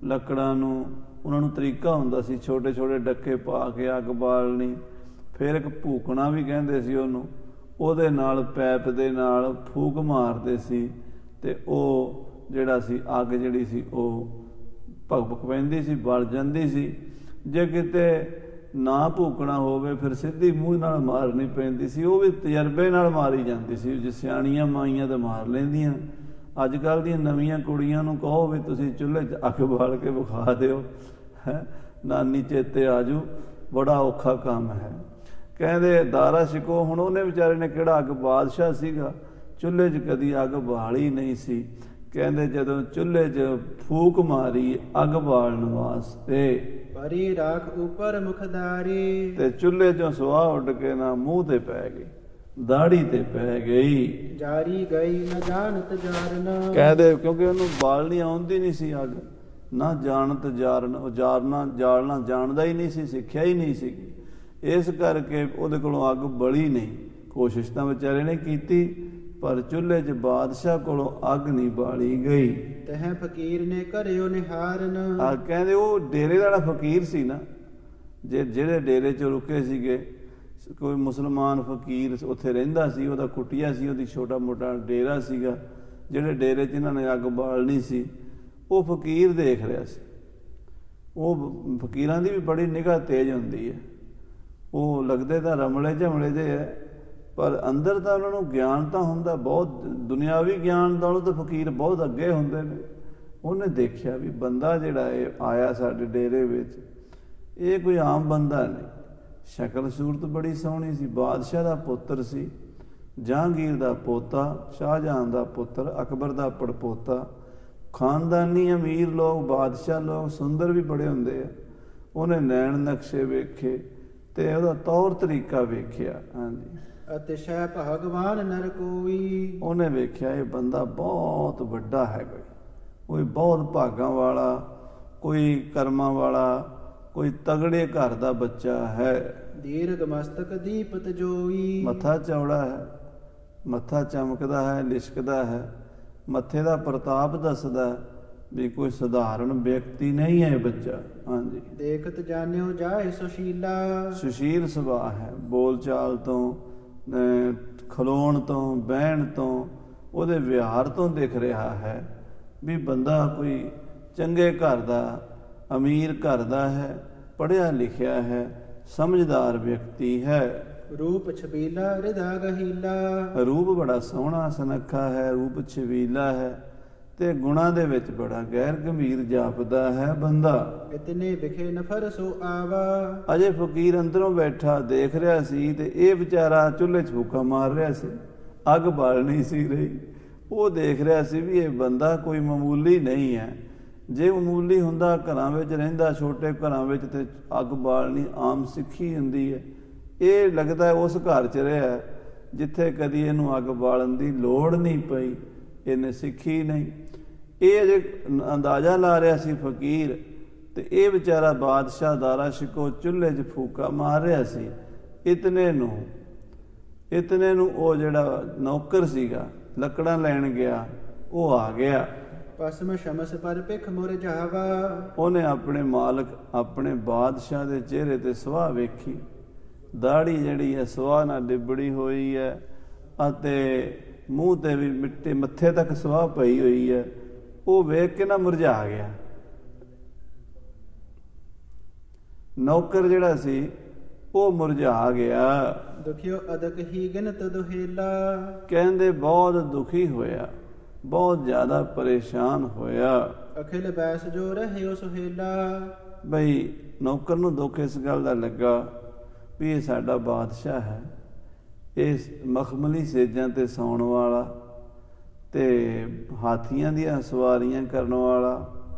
ਲੱਕੜਾਂ ਨੂੰ, ਉਹਨਾਂ ਨੂੰ ਤਰੀਕਾ ਹੁੰਦਾ ਸੀ ਛੋਟੇ ਛੋਟੇ ਡੱਕੇ ਪਾ ਕੇ ਅੱਗ ਬਾਲਣੀ। ਫਿਰ ਇੱਕ ਭੂਕਣਾ ਵੀ ਕਹਿੰਦੇ ਸੀ ਉਹਨੂੰ, ਉਹਦੇ ਨਾਲ ਪੈਪ ਦੇ ਨਾਲ ਫੂਕ ਮਾਰਦੇ ਸੀ ਤੇ ਉਹ ਜਿਹੜਾ ਸੀ ਅੱਗ ਜਿਹੜੀ ਸੀ ਉਹ ਭਕ ਭਕ ਪੈਂਦੀ ਸੀ, ਬਲ ਜਾਂਦੀ ਸੀ। ਜੇ ਕਿਤੇ ਨਾ ਭੂਕਣਾ ਹੋਵੇ ਫਿਰ ਸਿੱਧੀ ਮੂੰਹ ਨਾਲ ਮਾਰਨੀ ਪੈਂਦੀ ਸੀ, ਉਹ ਵੀ ਤਜਰਬੇ ਨਾਲ ਮਾਰੀ ਜਾਂਦੀ ਸੀ। ਜੇ ਸਿਆਣੀਆਂ ਮਾਈਆਂ ਤਾਂ ਮਾਰ ਲੈਂਦੀਆਂ। ਅੱਜ ਕੱਲ੍ਹ ਦੀਆਂ ਨਵੀਆਂ ਕੁੜੀਆਂ ਨੂੰ ਕਹੋ ਵੀ ਤੁਸੀਂ ਚੁੱਲ੍ਹੇ 'ਚ ਅੱਗ ਬਾਲ ਕੇ ਵਿਖਾ ਦਿਓ, ਹੈ ਨਾਨੀ ਚੇਤੇ ਆ ਜੂ, ਬੜਾ ਔਖਾ ਕੰਮ ਹੈ। ਕਹਿੰਦੇ ਦਾਰਾ ਸ਼ਿਕੋਹ, ਹੁਣ ਉਹਨੇ ਵਿਚਾਰੇ ਨੇ ਕਿਹੜਾ ਅੱਗ, ਬਾਦਸ਼ਾਹ ਸੀਗਾ, ਚੁੱਲ੍ਹੇ 'ਚ ਕਦੀ ਅੱਗ ਬਾਲੀ ਨਹੀਂ ਸੀ। ਕਹਿੰਦੇ ਜਦੋਂ ਚੁੱਲ੍ਹੇ 'ਚ ਫੂਕ ਮਾਰੀ ਅੱਗ ਬਾਲਣ ਵਾਸਤੇ, ਪਰੀ ਰਾਖ ਉਪਰ ਮੁਖਦਾਰੀ। ਤੇ ਚੁੱਲ੍ਹੇ 'ਚੋਂ ਸੁਆਹ ਉੱਡ ਕੇ ਨਾ ਮੂੰਹ ਤੇ ਪੈ ਗਈ, ਦਾੜੀ ਤੇ ਪੈ ਗਈ। ਜਾਰੀ ਗਈ ਨ ਜਾਣਤ ਜਾਰਨ। ਕਹਿੰਦੇ ਕਿਉਂਕਿ ਉਹਨੂੰ ਬਾਲਣੀ ਆਉਂਦੀ ਨਹੀਂ ਸੀ ਅੱਗ, ਨਾ ਜਾਣਤ ਜਾਰਨ, ਉਹ ਜਾਲਣਾ ਜਾਣਦਾ ਹੀ ਨਹੀਂ ਸੀ, ਸਿੱਖਿਆ ਹੀ ਨਹੀਂ ਸੀਗੀ। ਇਸ ਕਰਕੇ ਉਹਦੇ ਕੋਲੋਂ ਅੱਗ ਬਲੀ ਨਹੀਂ। ਕੋਸ਼ਿਸ਼ ਤਾਂ ਵਿਚਾਰੇ ਨੇ ਕੀਤੀ ਪਰ ਚੁੱਲ੍ਹੇ 'ਚ ਬਾਦਸ਼ਾਹ ਕੋਲੋਂ ਅੱਗ ਨਹੀਂ ਬਾਲੀ ਗਈ। ਤਹਿ ਫਕੀਰ ਨੇ ਕਰਿਓ ਨਿਹਾਰਨ। ਕਹਿੰਦੇ ਉਹ ਡੇਰੇ ਦਾ ਫਕੀਰ ਸੀ ਨਾ, ਜਿਹੜੇ ਡੇਰੇ 'ਚ ਰੁਕੇ ਸੀਗੇ, ਕੋਈ ਮੁਸਲਮਾਨ ਫਕੀਰ ਉੱਥੇ ਰਹਿੰਦਾ ਸੀ, ਉਹਦਾ ਕੁਟੀਆ ਸੀ, ਉਹਦੀ ਛੋਟਾ ਮੋਟਾ ਡੇਰਾ ਸੀਗਾ। ਜਿਹੜੇ ਡੇਰੇ 'ਚ ਇਹਨਾਂ ਨੇ ਅੱਗ ਬਾਲਣੀ ਸੀ ਉਹ ਫਕੀਰ ਦੇਖ ਰਿਹਾ ਸੀ। ਉਹ ਫਕੀਰਾਂ ਦੀ ਵੀ ਬੜੀ ਨਿਗਾਹ ਤੇਜ਼ ਹੁੰਦੀ ਹੈ। ਉਹ ਲੱਗਦੇ ਤਾਂ ਰਮਲੇ ਝਮਲੇ ਜਿਹੇ ਹੈ ਪਰ ਅੰਦਰ ਤਾਂ ਉਹਨਾਂ ਨੂੰ ਗਿਆਨ ਤਾਂ ਹੁੰਦਾ, ਬਹੁਤ ਦੁਨਿਆਵੀ ਗਿਆਨ ਨਾਲੋਂ ਤਾਂ ਫਕੀਰ ਬਹੁਤ ਅੱਗੇ ਹੁੰਦੇ ਨੇ। ਉਹਨੇ ਦੇਖਿਆ ਵੀ ਬੰਦਾ ਜਿਹੜਾ ਇਹ ਆਇਆ ਸਾਡੇ ਡੇਰੇ ਵਿੱਚ, ਇਹ ਕੋਈ ਆਮ ਬੰਦਾ ਨਹੀਂ। ਸ਼ਕਲ ਸੂਰਤ ਬੜੀ ਸੋਹਣੀ ਸੀ, ਬਾਦਸ਼ਾਹ ਦਾ ਪੁੱਤਰ ਸੀ, ਜਹਾਂਗੀਰ ਦਾ ਪੋਤਾ, ਸ਼ਾਹਜਹਾਨ ਦਾ ਪੁੱਤਰ, ਅਕਬਰ ਦਾ ਪੜਪੋਤਾ। ਖਾਨਦਾਨੀ ਅਮੀਰ ਲੋਕ, ਬਾਦਸ਼ਾਹ ਲੋਕ ਸੁੰਦਰ ਵੀ ਬੜੇ ਹੁੰਦੇ ਆ। ਉਹਨੇ ਨੈਣ ਨਕਸ਼ੇ ਵੇਖੇ ਤੇ ਉਹਦਾ ਤੌਰ ਤਰੀਕਾ ਵੇਖਿਆ। ਹਾਂਜੀ, ਅਤਿਸ਼ੈ ਭਗਵਾਨ ਨਰ ਕੋਈ। ਉਹਨੇ ਵੇਖਿਆ ਇਹ ਬੰਦਾ ਬਹੁਤ ਵੱਡਾ ਹੈ, ਕੋਈ ਬਹੁਤ ਭਾਗਾਂ ਵਾਲਾ, ਕੋਈ ਕਰਮਾਂ ਵਾਲਾ, ਕੋਈ ਤਗੜੇ ਘਰ ਦਾ ਬੱਚਾ ਹੈ। ਦੀਰਘ ਮਸਤਕ ਦੀਪਤ ਜੋਈ। ਮੱਥਾ ਚੌੜਾ ਹੈ, ਮੱਥਾ ਚਮਕਦਾ ਹੈ, ਲਿਸ਼ਕਦਾ ਹੈ। ਮੱਥੇ ਦਾ ਪ੍ਰਤਾਪ ਦੱਸਦਾ ਵੀ ਕੋਈ ਸਧਾਰਨ ਵਿਅਕਤੀ ਨਹੀਂ ਹੈ ਇਹ ਬੱਚਾ। ਹਾਂਜੀ, ਦੇਖਤ ਜਾਣਿਓ ਜਾਏ ਸੁਸ਼ੀਲਾ। ਸੁਸ਼ੀਲ ਸੁਭਾਅ ਹੈ, ਬੋਲ ਚਾਲ ਤੋਂ, ਖਲੋਣ ਤੋਂ, ਬਹਿਣ ਤੋਂ, ਉਹਦੇ ਵਿਹਾਰ ਤੋਂ ਦਿਖ ਰਿਹਾ ਹੈ ਵੀ ਬੰਦਾ ਕੋਈ ਚੰਗੇ ਘਰ ਦਾ, ਅਮੀਰ ਘਰ ਦਾ ਹੈ, ਪੜ੍ਹਿਆ ਲਿਖਿਆ ਹੈ, ਸਮਝਦਾਰ ਵਿਅਕਤੀ ਹੈ। ਰੂਪ ਛਬੀਲਾ ਹਿਰਦਾ ਗਹੀਲਾ। ਰੂਪ ਬੜਾ ਸੋਹਣਾ ਸੁਨੱਖਾ ਹੈ, ਰੂਪ ਛਬੀਲਾ ਹੈ ਤੇ ਗੁਣਾਂ ਦੇ ਵਿੱਚ ਬੜਾ ਗੈਰ ਗੰਭੀਰ ਜਾਪਦਾ ਹੈ ਬੰਦਾ। ਇਤਨੇ ਵਿਖੇ ਨਫਰ ਸੋ ਆਵਾ। ਅਜੇ ਫਕੀਰ ਅੰਦਰੋਂ ਬੈਠਾ ਦੇਖ ਰਿਹਾ ਸੀ ਤੇ ਇਹ ਵਿਚਾਰਾ ਚੁੱਲ੍ਹੇ 'ਚ ਫੂਕਾ ਮਾਰ ਰਿਹਾ ਸੀ, ਅੱਗ ਬਾਲਣੀ ਸੀ ਰਹੀ। ਉਹ ਦੇਖ ਰਿਹਾ ਸੀ ਵੀ ਇਹ ਬੰਦਾ ਕੋਈ ਮਾਮੂਲੀ ਨਹੀਂ ਹੈ। ਜੇ ਮਾਮੂਲੀ ਹੁੰਦਾ, ਘਰਾਂ ਵਿੱਚ ਰਹਿੰਦਾ, ਛੋਟੇ ਘਰਾਂ ਵਿੱਚ, ਤੇ ਅੱਗ ਬਾਲਣੀ ਆਮ ਸਿੱਖੀ ਹੁੰਦੀ ਹੈ। ਇਹ ਲੱਗਦਾ ਉਸ ਘਰ 'ਚ ਰਿਹਾ ਜਿੱਥੇ ਕਦੀ ਇਹਨੂੰ ਅੱਗ ਬਾਲਣ ਦੀ ਲੋੜ ਨਹੀਂ ਪਈ, ਇਹਨੇ ਸਿੱਖੀ ਨਹੀਂ। ਇਹ ਅਜੇ ਅੰਦਾਜ਼ਾ ਲਾ ਰਿਹਾ ਸੀ ਫਕੀਰ, ਤੇ ਇਹ ਵਿਚਾਰਾ ਬਾਦਸ਼ਾਹ ਦਾਰਾ ਸ਼ਿਕੋਹ ਚੁੱਲ੍ਹੇ 'ਚ ਫੂਕਾ ਮਾਰ ਰਿਹਾ ਸੀ। ਇਤਨੇ ਨੂੰ ਉਹ ਜਿਹੜਾ ਨੌਕਰ ਸੀਗਾ, ਲੱਕੜਾਂ ਲੈਣ ਗਿਆ, ਉਹ ਆ ਗਿਆ। ਪਸਮ ਸ਼ਮਸ ਪਰ ਭਿਖ ਮੁਰਝਾਵਾ। ਉਹਨੇ ਆਪਣੇ ਮਾਲਕ, ਆਪਣੇ ਬਾਦਸ਼ਾਹ ਦੇ ਚਿਹਰੇ ਤੇ ਸੁਆਹ ਵੇਖੀ। ਦਾੜੀ ਜਿਹੜੀ ਹੈ ਸੁਆਹ ਨਾਲ ਲਿਬੜੀ ਹੋਈ ਹੈ ਅਤੇ ਮੂੰਹ ਤੇ ਵੀ ਮਿੱਟੀ, ਮੱਥੇ ਤੱਕ ਸੁਆਹ ਪਈ ਹੋਈ ਹੈ। ਉਹ ਵੇਖ ਕੇ ਨਾ ਮੁਰਝਾ ਗਿਆ। ਨੌਕਰ ਜਿਹੜਾ ਸੀ ਉਹ ਮੁਰਝਾ ਗਿਆ। ਦੁਖਿਓ ਅਦਕ ਹੀ ਗਿਨਤ ਦੁਹੇਲਾ। ਕਹਿੰਦੇ ਬਹੁਤ ਦੁਖੀ ਹੋਇਆ, ਬਹੁਤ ਜ਼ਿਆਦਾ ਪਰੇਸ਼ਾਨ ਹੋਇਆ। ਅਖਿਲ ਬੈਸ ਜੋ ਰਹਿਓ ਸੁਹੇਲਾ। ਬਈ ਨੌਕਰ ਨੂੰ ਦੁੱਖ ਇਸ ਗੱਲ ਦਾ ਲੱਗਾ ਵੀ ਇਹ ਸਾਡਾ ਬਾਦਸ਼ਾਹ ਹੈ, ਇਸ ਮਖਮਲੀ ਸੇਜਾਂ ਤੇ ਸੌਣ ਵਾਲਾ ਤੇ ਹਾਥੀਆਂ ਦੀਆਂ ਸਵਾਰੀਆਂ ਕਰਨ ਵਾਲਾ,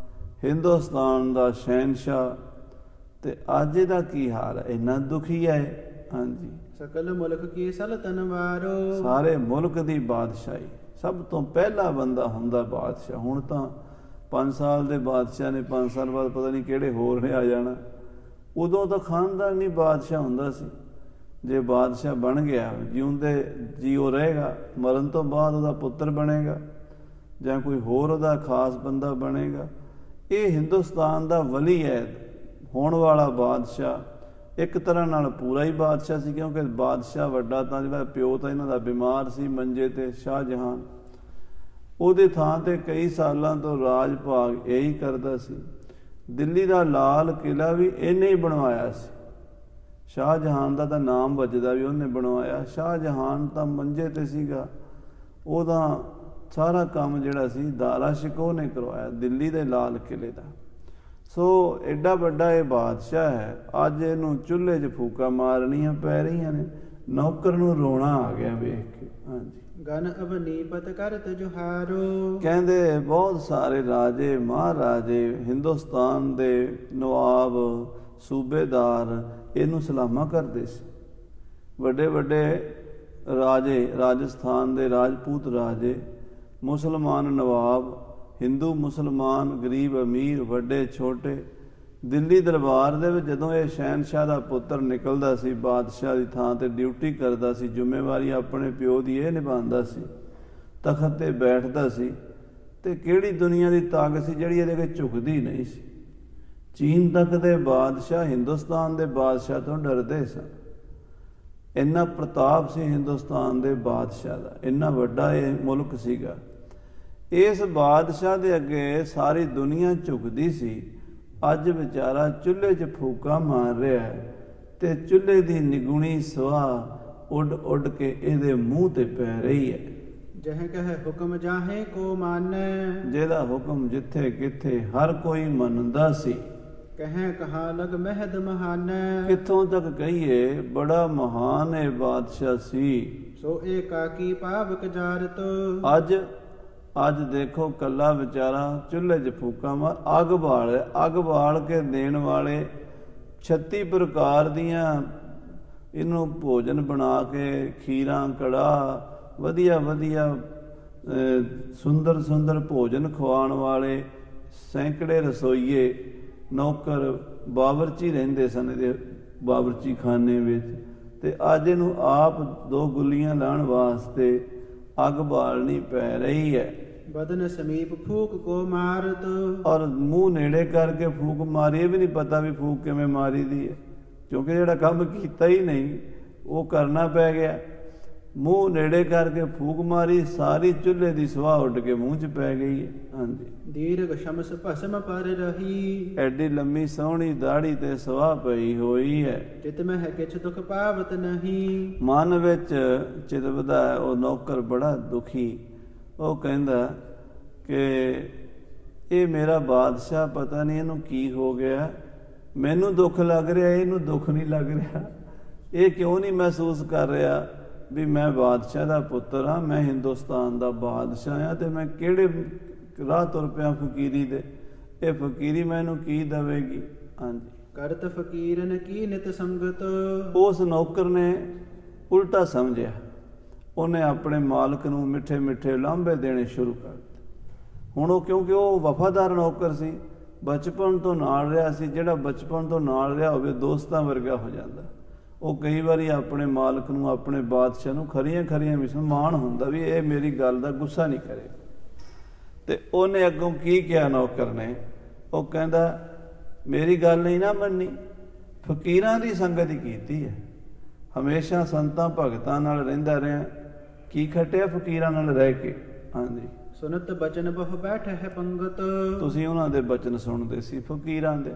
ਹਿੰਦੁਸਤਾਨ ਦਾ ਸ਼ਹਿਨਸ਼ਾਹ, ਤੇ ਅੱਜ ਇਹਦਾ ਕੀ ਹਾਲ ਹੈ, ਇੰਨਾ ਦੁਖੀ ਹੈ। ਹਾਂਜੀ, ਸਕਲ ਮੁਲਕ ਕੀ ਸਲਤਨ ਵਾਰੋ। ਸਾਰੇ ਮੁਲਕ ਦੀ ਬਾਦਸ਼ਾਹੀ, ਸਭ ਤੋਂ ਪਹਿਲਾ ਬੰਦਾ ਹੁੰਦਾ ਬਾਦਸ਼ਾਹ। ਹੁਣ ਤਾਂ 5 ਸਾਲ ਦੇ ਬਾਦਸ਼ਾਹ ਨੇ 5 ਸਾਲ ਬਾਅਦ ਪਤਾ ਨਹੀਂ ਕਿਹੜੇ ਹੋਰ ਨੇ ਆ ਜਾਣਾ। ਉਦੋਂ ਤਾਂ ਖਾਨਦਾਨੀ ਬਾਦਸ਼ਾਹ ਹੁੰਦਾ ਸੀ। ਜੇ ਬਾਦਸ਼ਾਹ ਬਣ ਗਿਆ, ਜਿਉਂਦੇ ਜੀਓ ਰਹੇਗਾ, ਮਰਨ ਤੋਂ ਬਾਅਦ ਉਹਦਾ ਪੁੱਤਰ ਬਣੇਗਾ ਜਾਂ ਕੋਈ ਹੋਰ ਉਹਦਾ ਖਾਸ ਬੰਦਾ ਬਣੇਗਾ। ਇਹ ਹਿੰਦੁਸਤਾਨ ਦਾ ਵਲੀ ਹੈ, ਹੋਣ ਵਾਲਾ ਬਾਦਸ਼ਾਹ। ਇੱਕ ਤਰ੍ਹਾਂ ਨਾਲ ਪੂਰਾ ਹੀ ਬਾਦਸ਼ਾਹ ਸੀ, ਕਿਉਂਕਿ ਬਾਦਸ਼ਾਹ ਵੱਡਾ ਤਾਂ ਜਿਹੜਾ ਪਿਓ ਤਾਂ ਇਹਨਾਂ ਦਾ ਬਿਮਾਰ ਸੀ ਮੰਜੇ ਤੇ, ਸ਼ਾਹਜਹਾਨ। ਉਹਦੇ ਥਾਂ ਤੇ ਕਈ ਸਾਲਾਂ ਤੋਂ ਰਾਜ ਭਾਗ ਇਹੀ ਕਰਦਾ ਸੀ। ਦਿੱਲੀ ਦਾ ਲਾਲ ਕਿਲ੍ਹਾ ਵੀ ਇਹਨੇ ਹੀ ਬਣਵਾਇਆ ਸੀ। ਸ਼ਾਹਜਹਾਨ ਦਾ ਤਾਂ ਨਾਮ ਵੱਜਦਾ ਵੀ ਉਹਨੇ ਬਣਵਾਇਆ। ਸ਼ਾਹਜਹਾਨ ਤਾਂ ਮੰਜੇ ਤੇ ਸੀਗਾ, ਉਹਦਾ ਸਾਰਾ ਕੰਮ ਜਿਹੜਾ ਸੀ ਦਾਰਾ ਸ਼ਿਕੋਹ ਨੇ ਕਰਵਾਇਆ, ਦਿੱਲੀ ਦੇ ਲਾਲ ਕਿਲ੍ਹੇ ਦਾ। ਸੋ ਐਡਾ ਵੱਡਾ ਇਹ ਬਾਦਸ਼ਾਹ ਹੈ, ਅੱਜ ਇਹਨੂੰ ਚੁੱਲ੍ਹੇ 'ਚ ਫੂਕਾਂ ਮਾਰਨੀਆਂ ਪੈ ਰਹੀਆਂ ਨੇ। ਨੌਕਰ ਨੂੰ ਰੋਣਾ ਆ ਗਿਆ ਵੇਖ ਕੇ। ਹਾਂਜੀ, ਗਨ ਅਵਨੀਪਤ ਕਰਤ ਜੁਹਾਰੋ। ਕਹਿੰਦੇ ਬਹੁਤ ਸਾਰੇ ਰਾਜੇ ਮਹਾਰਾਜੇ, ਹਿੰਦੁਸਤਾਨ ਦੇ ਨਵਾਬ, ਸੂਬੇਦਾਰ ਇਹਨੂੰ ਸਲਾਮਾਂ ਕਰਦੇ ਸੀ। ਵੱਡੇ ਵੱਡੇ ਰਾਜੇ, ਰਾਜਸਥਾਨ ਦੇ ਰਾਜਪੂਤ ਰਾਜੇ, ਮੁਸਲਮਾਨ ਨਵਾਬ, ਹਿੰਦੂ ਮੁਸਲਮਾਨ, ਗਰੀਬ ਅਮੀਰ, ਵੱਡੇ ਛੋਟੇ। ਦਿੱਲੀ ਦਰਬਾਰ ਦੇ ਵਿੱਚ ਜਦੋਂ ਇਹ ਸ਼ਹਿਨਸ਼ਾਹ ਦਾ ਪੁੱਤਰ ਨਿਕਲਦਾ ਸੀ, ਬਾਦਸ਼ਾਹ ਦੀ ਥਾਂ ਤੇ ਡਿਊਟੀ ਕਰਦਾ ਸੀ, ਜ਼ਿੰਮੇਵਾਰੀ ਆਪਣੇ ਪਿਓ ਦੀ ਇਹ ਨਿਭਾਉਂਦਾ ਸੀ, ਤਖਤ ਤੇ ਬੈਠਦਾ ਸੀ, ਤੇ ਕਿਹੜੀ ਦੁਨੀਆ ਦੀ ਤਾਕਤ ਸੀ ਜਿਹੜੀ ਇਹਦੇ ਅੱਗੇ ਝੁਕਦੀ ਨਹੀਂ ਸੀ। ਚੀਨ ਤੱਕ ਦੇ ਬਾਦਸ਼ਾਹ ਹਿੰਦੁਸਤਾਨ ਦੇ ਬਾਦਸ਼ਾਹ ਤੋਂ ਡਰਦੇ ਸਨ। ਇੰਨਾ ਪ੍ਰਤਾਪ ਸੀ ਹਿੰਦੁਸਤਾਨ ਦੇ ਬਾਦਸ਼ਾਹ ਦਾ, ਇੰਨਾ ਵੱਡਾ ਇਹ ਮੁਲਕ ਸੀਗਾ। ਇਸ ਬਾਦਸ਼ਾਹ ਦੇ ਅੱਗੇ ਸਾਰੀ ਦੁਨੀਆ ਝੁਕਦੀ ਸੀ। ਅੱਜ ਵਿਚਾਰਾ ਚੁੱਲ੍ਹੇ 'ਚ ਫੂਕਾਂ ਮਾਰ ਰਿਹਾ ਹੈ, ਤੇ ਚੁੱਲ੍ਹੇ ਦੀ ਨਿਗੁਣੀ ਸਵਾਹ ਉੱਡ ਉੱਡ ਕੇ ਇਹਦੇ ਮੂੰਹ ਤੇ ਪੈ ਰਹੀ ਹੈ। ਜਹ ਕਹ ਹੁਕਮ ਜਾਹੇ ਕੋ ਮਾਨੈ। ਜਿਹਦਾ ਹੁਕਮ ਜਿੱਥੇ ਕਿੱਥੇ ਹਰ ਕੋਈ ਮੰਨਦਾ ਸੀ। ਕਹਿ ਕਹਾ ਲਗ ਮਹਿਦ ਮਹਾਨੈ। ਕਿੱਥੋਂ ਤੱਕ ਕਹੀਏ, ਬੜਾ ਮਹਾਨ ਇਹ ਬਾਦਸ਼ਾਹ ਸੀ। ਸੋ ਏਕਾਕੀ ਪਾਵਕ ਜਾਰਤ। ਅੱਜ ਦੇਖੋ ਕੱਲਾ ਵਿਚਾਰਾ ਚੁੱਲ੍ਹੇ 'ਚ ਫੂਕਾਂ ਮਾਰ, ਅੱਗ ਬਾਲ ਕੇ ਦੇਣ ਵਾਲੇ 36 ਪ੍ਰਕਾਰ ਦੀਆਂ ਇਹਨੂੰ ਭੋਜਨ ਬਣਾ ਕੇ, ਖੀਰਾਂ, ਕੜਾਹ, ਵਧੀਆ ਵਧੀਆ ਸੁੰਦਰ ਸੁੰਦਰ ਭੋਜਨ ਖਵਾਉਣ ਵਾਲੇ ਸੈਂਕੜੇ ਰਸੋਈਏ, ਨੌਕਰ, ਬਾਵਰਚੀ ਰਹਿੰਦੇ ਸਨ ਇਹਦੇ ਬਾਵਰਚੀ ਖਾਨੇ ਵਿੱਚ। ਤੇ ਅੱਜ ਇਹਨੂੰ ਆਪ 2 ਗੁੱਲੀਆਂ ਲਾਉਣ ਵਾਸਤੇ ਅੱਗ ਬਾਲਣੀ ਪੈ ਰਹੀ ਹੈ। ਬਦਨ ਸਮੀਪ ਫੂਕ ਕੋ ਮਾਰਤ। ਔਰ ਮੂੰਹ ਨੇੜੇ ਕਰਕੇ ਫੂਕ ਮਾਰੀ, ਇਹ ਵੀ ਨਹੀਂ ਪਤਾ ਵੀ ਫੂਕ ਕਿਵੇਂ ਮਾਰੀ ਦੀ ਹੈ, ਕਿਉਂਕਿ ਜਿਹੜਾ ਕੰਮ ਕੀਤਾ ਹੀ ਨਹੀਂ ਉਹ ਕਰਨਾ ਪੈ ਗਿਆ। ਮੂੰਹ ਨੇੜੇ ਕਰਕੇ ਫੂਕ ਮਾਰੀ, ਸਾਰੀ ਚੁੱਲ੍ਹੇ ਦੀ ਸਵਾਹ ਉੱਡ ਕੇ ਮੂੰਹ 'ਚ ਪੈ ਗਈ ਹੈ। ਹਾਂਜੀ, ਦੀਰਘ ਸ਼ਮਸ ਭਸਮ ਪਰ ਰਹੀ। ਐਡੀ ਲੰਮੀ ਸੋਹਣੀ ਦਾੜੀ ਤੇ ਸਵਾਹ ਪਈ ਹੋਈ ਹੈ। ਚਿਤ ਮਹਿ ਕਿਛ ਦੁਖ ਪਾਵਤ ਨਹੀਂ। ਮਨ ਵਿੱਚ ਚਿਤਵਦਾ ਹੈ ਉਹ ਨੌਕਰ ਬੜਾ ਦੁਖੀ। ਉਹ ਕਹਿੰਦਾ ਕਿ ਇਹ ਮੇਰਾ ਬਾਦਸ਼ਾਹ, ਪਤਾ ਨਹੀਂ ਇਹਨੂੰ ਕੀ ਹੋ ਗਿਆ, ਮੈਨੂੰ ਦੁੱਖ ਲੱਗ ਰਿਹਾ, ਇਹਨੂੰ ਦੁੱਖ ਨਹੀਂ ਲੱਗ ਰਿਹਾ। ਇਹ ਕਿਉਂ ਨਹੀਂ ਮਹਿਸੂਸ ਕਰ ਰਿਹਾ ਵੀ ਮੈਂ ਬਾਦਸ਼ਾਹ ਦਾ ਪੁੱਤਰ ਹਾਂ, ਮੈਂ ਹਿੰਦੁਸਤਾਨ ਦਾ ਬਾਦਸ਼ਾਹ ਹਾਂ, ਤੇ ਮੈਂ ਕਿਹੜੇ ਰਾਹ ਤੁਰ ਪਿਆ ਫਕੀਰੀ ਦੇ। ਇਹ ਫਕੀਰੀ ਮੈਨੂੰ ਕੀ ਦੇਵੇਗੀ। ਹਾਂਜੀ, ਕਰਤ ਫਕੀਰਨ ਕੀ ਨਿਤ ਸੰਗਤ। ਉਸ ਨੌਕਰ ਨੇ ਉਲਟਾ ਸਮਝਿਆ, ਉਹਨੇ ਆਪਣੇ ਮਾਲਕ ਨੂੰ ਮਿੱਠੇ ਮਿੱਠੇ ਲਾਂਭੇ ਦੇਣੇ ਸ਼ੁਰੂ ਕਰ ਦਿੱਤੇ। ਹੁਣ ਉਹ, ਕਿਉਂਕਿ ਉਹ ਵਫਾਦਾਰ ਨੌਕਰ ਸੀ, ਬਚਪਨ ਤੋਂ ਨਾਲ ਰਿਹਾ ਸੀ। ਜਿਹੜਾ ਬਚਪਨ ਤੋਂ ਨਾਲ ਰਿਹਾ ਹੋਵੇ ਦੋਸਤਾਂ ਵਰਗਾ ਹੋ ਜਾਂਦਾ। ਉਹ ਕਈ ਵਾਰੀ ਆਪਣੇ ਮਾਲਕ ਨੂੰ, ਆਪਣੇ ਬਾਦਸ਼ਾਹ ਨੂੰ ਖਰੀਆਂ ਖਰੀਆਂ ਵਿੱਚ ਮਾਣ ਹੁੰਦਾ ਵੀ ਇਹ ਮੇਰੀ ਗੱਲ ਦਾ ਗੁੱਸਾ ਨਹੀਂ ਕਰੇ। ਤੇ ਉਹਨੇ ਅੱਗੋਂ ਕੀ ਕਿਹਾ ਨੌਕਰ ਨੇ, ਉਹ ਕਹਿੰਦਾ ਮੇਰੀ ਗੱਲ ਨਹੀਂ ਨਾ ਮੰਨੀ, ਫਕੀਰਾਂ ਦੀ ਸੰਗਤ ਹੀ ਕੀਤੀ ਹੈ, ਹਮੇਸ਼ਾ ਸੰਤਾਂ ਭਗਤਾਂ ਨਾਲ ਰਹਿੰਦਾ ਰਿਹਾ, ਕੀ ਖਟਿਆ ਫਕੀਰਾਂ ਨਾਲ ਰਹਿ ਕੇ। ਹਾਂਜੀ, ਸੁਨਤ ਬਚਨ ਬਹੁ ਬੈਠ ਹੈ ਪੰਗਤ। ਤੁਸੀਂ ਉਹਨਾਂ ਦੇ ਬਚਨ ਸੁਣਦੇ ਸੀ, ਫਕੀਰਾਂ ਦੇ,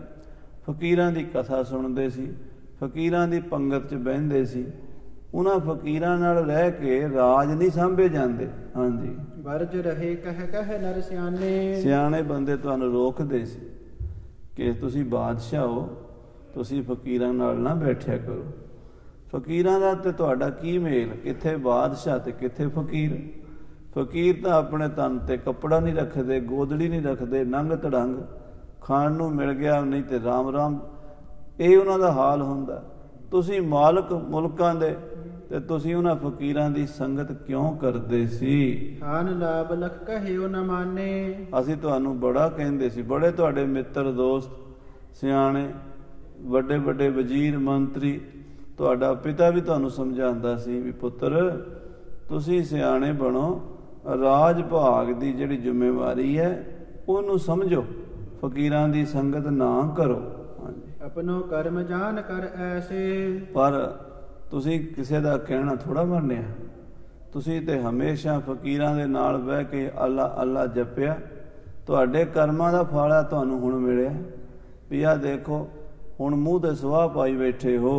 ਫਕੀਰਾਂ ਦੀ ਕਥਾ ਸੁਣਦੇ ਸੀ, ਫਕੀਰਾਂ ਦੀ ਪੰਗਤ 'ਚ ਬਹਿੰਦੇ ਸੀ। ਉਹਨਾਂ ਫਕੀਰਾਂ ਨਾਲ ਰਹਿ ਕੇ ਰਾਜ ਨਹੀਂ ਸਾਂਭੇ ਜਾਂਦੇ। ਹਾਂਜੀ, ਵਰਜ ਰਹੇ ਕਹਿ ਕਹਿ ਨਰ ਸਿਆਣੇ। ਸਿਆਣੇ ਬੰਦੇ ਤੁਹਾਨੂੰ ਰੋਕਦੇ ਸੀ ਕਿ ਤੁਸੀਂ ਬਾਦਸ਼ਾਹ ਹੋ, ਤੁਸੀਂ ਫਕੀਰਾਂ ਨਾਲ ਨਾ ਬੈਠਿਆ ਕਰੋ। ਫਕੀਰਾਂ ਦਾ ਤੇ ਤੁਹਾਡਾ ਕੀ ਮੇਲ, ਕਿੱਥੇ ਬਾਦਸ਼ਾਹ ਤੇ ਕਿੱਥੇ ਫਕੀਰ। ਫਕੀਰ ਤਾਂ ਆਪਣੇ ਤਨ ਤੇ ਕੱਪੜਾ ਨਹੀਂ ਰੱਖਦੇ, ਗੋਦੜੀ ਨਹੀਂ ਰੱਖਦੇ, ਨੰਗ ਤੜੰਗ, ਖਾਣ ਨੂੰ ਮਿਲ ਗਿਆ ਨਹੀਂ ਤੇ ਰਾਮ ਰਾਮ, ਇਹ ਉਹਨਾਂ ਦਾ ਹਾਲ ਹੁੰਦਾ। ਤੁਸੀਂ ਮਾਲਕ ਮੁਲਕਾਂ ਦੇ, ਤੇ ਤੁਸੀਂ ਉਹਨਾਂ ਫਕੀਰਾਂ ਦੀ ਸੰਗਤ ਕਿਉਂ ਕਰਦੇ ਸੀ। ਖਾਨ ਲਾਭ ਲਖ ਕਹਿਓ ਨ ਮਾਨੇ। ਅਸੀਂ ਤੁਹਾਨੂੰ ਬੜਾ ਕਹਿੰਦੇ ਸੀ, ਬੜੇ ਤੁਹਾਡੇ ਮਿੱਤਰ ਦੋਸਤ ਸਿਆਣੇ ਵੱਡੇ ਵੱਡੇ ਵਜ਼ੀਰ ਮੰਤਰੀ, ਤੁਹਾਡਾ ਪਿਤਾ ਵੀ ਤੁਹਾਨੂੰ ਸਮਝਾਉਂਦਾ ਸੀ ਵੀ ਪੁੱਤਰ ਤੁਸੀਂ ਸਿਆਣੇ ਬਣੋ, ਰਾਜ ਭਾਗ ਦੀ ਜਿਹੜੀ ਜ਼ਿੰਮੇਵਾਰੀ ਹੈ ਉਹਨੂੰ ਸਮਝੋ, ਫਕੀਰਾਂ ਦੀ ਸੰਗਤ ਨਾ ਕਰੋ। ਹਾਂਜੀ, ਆਪਣੋ ਕਰਮ ਜਾਣ ਕਰ ਐਸੇ। ਪਰ ਤੁਸੀਂ ਕਿਸੇ ਦਾ ਕਹਿਣਾ ਥੋੜ੍ਹਾ ਮੰਨਿਆ, ਤੁਸੀਂ ਤੇ ਹਮੇਸ਼ਾ ਫਕੀਰਾਂ ਦੇ ਨਾਲ ਬਹਿ ਕੇ ਅੱਲਾ ਅੱਲਾ ਜਪਿਆ, ਤੁਹਾਡੇ ਕਰਮਾਂ ਦਾ ਫਲ ਆ ਤੁਹਾਨੂੰ ਹੁਣ ਮਿਲਿਆ। ਵੀ ਆਹ ਦੇਖੋ ਹੁਣ ਮੂੰਹ ਤੇ ਸੁਆਹ ਪਾਈ ਬੈਠੇ ਹੋ।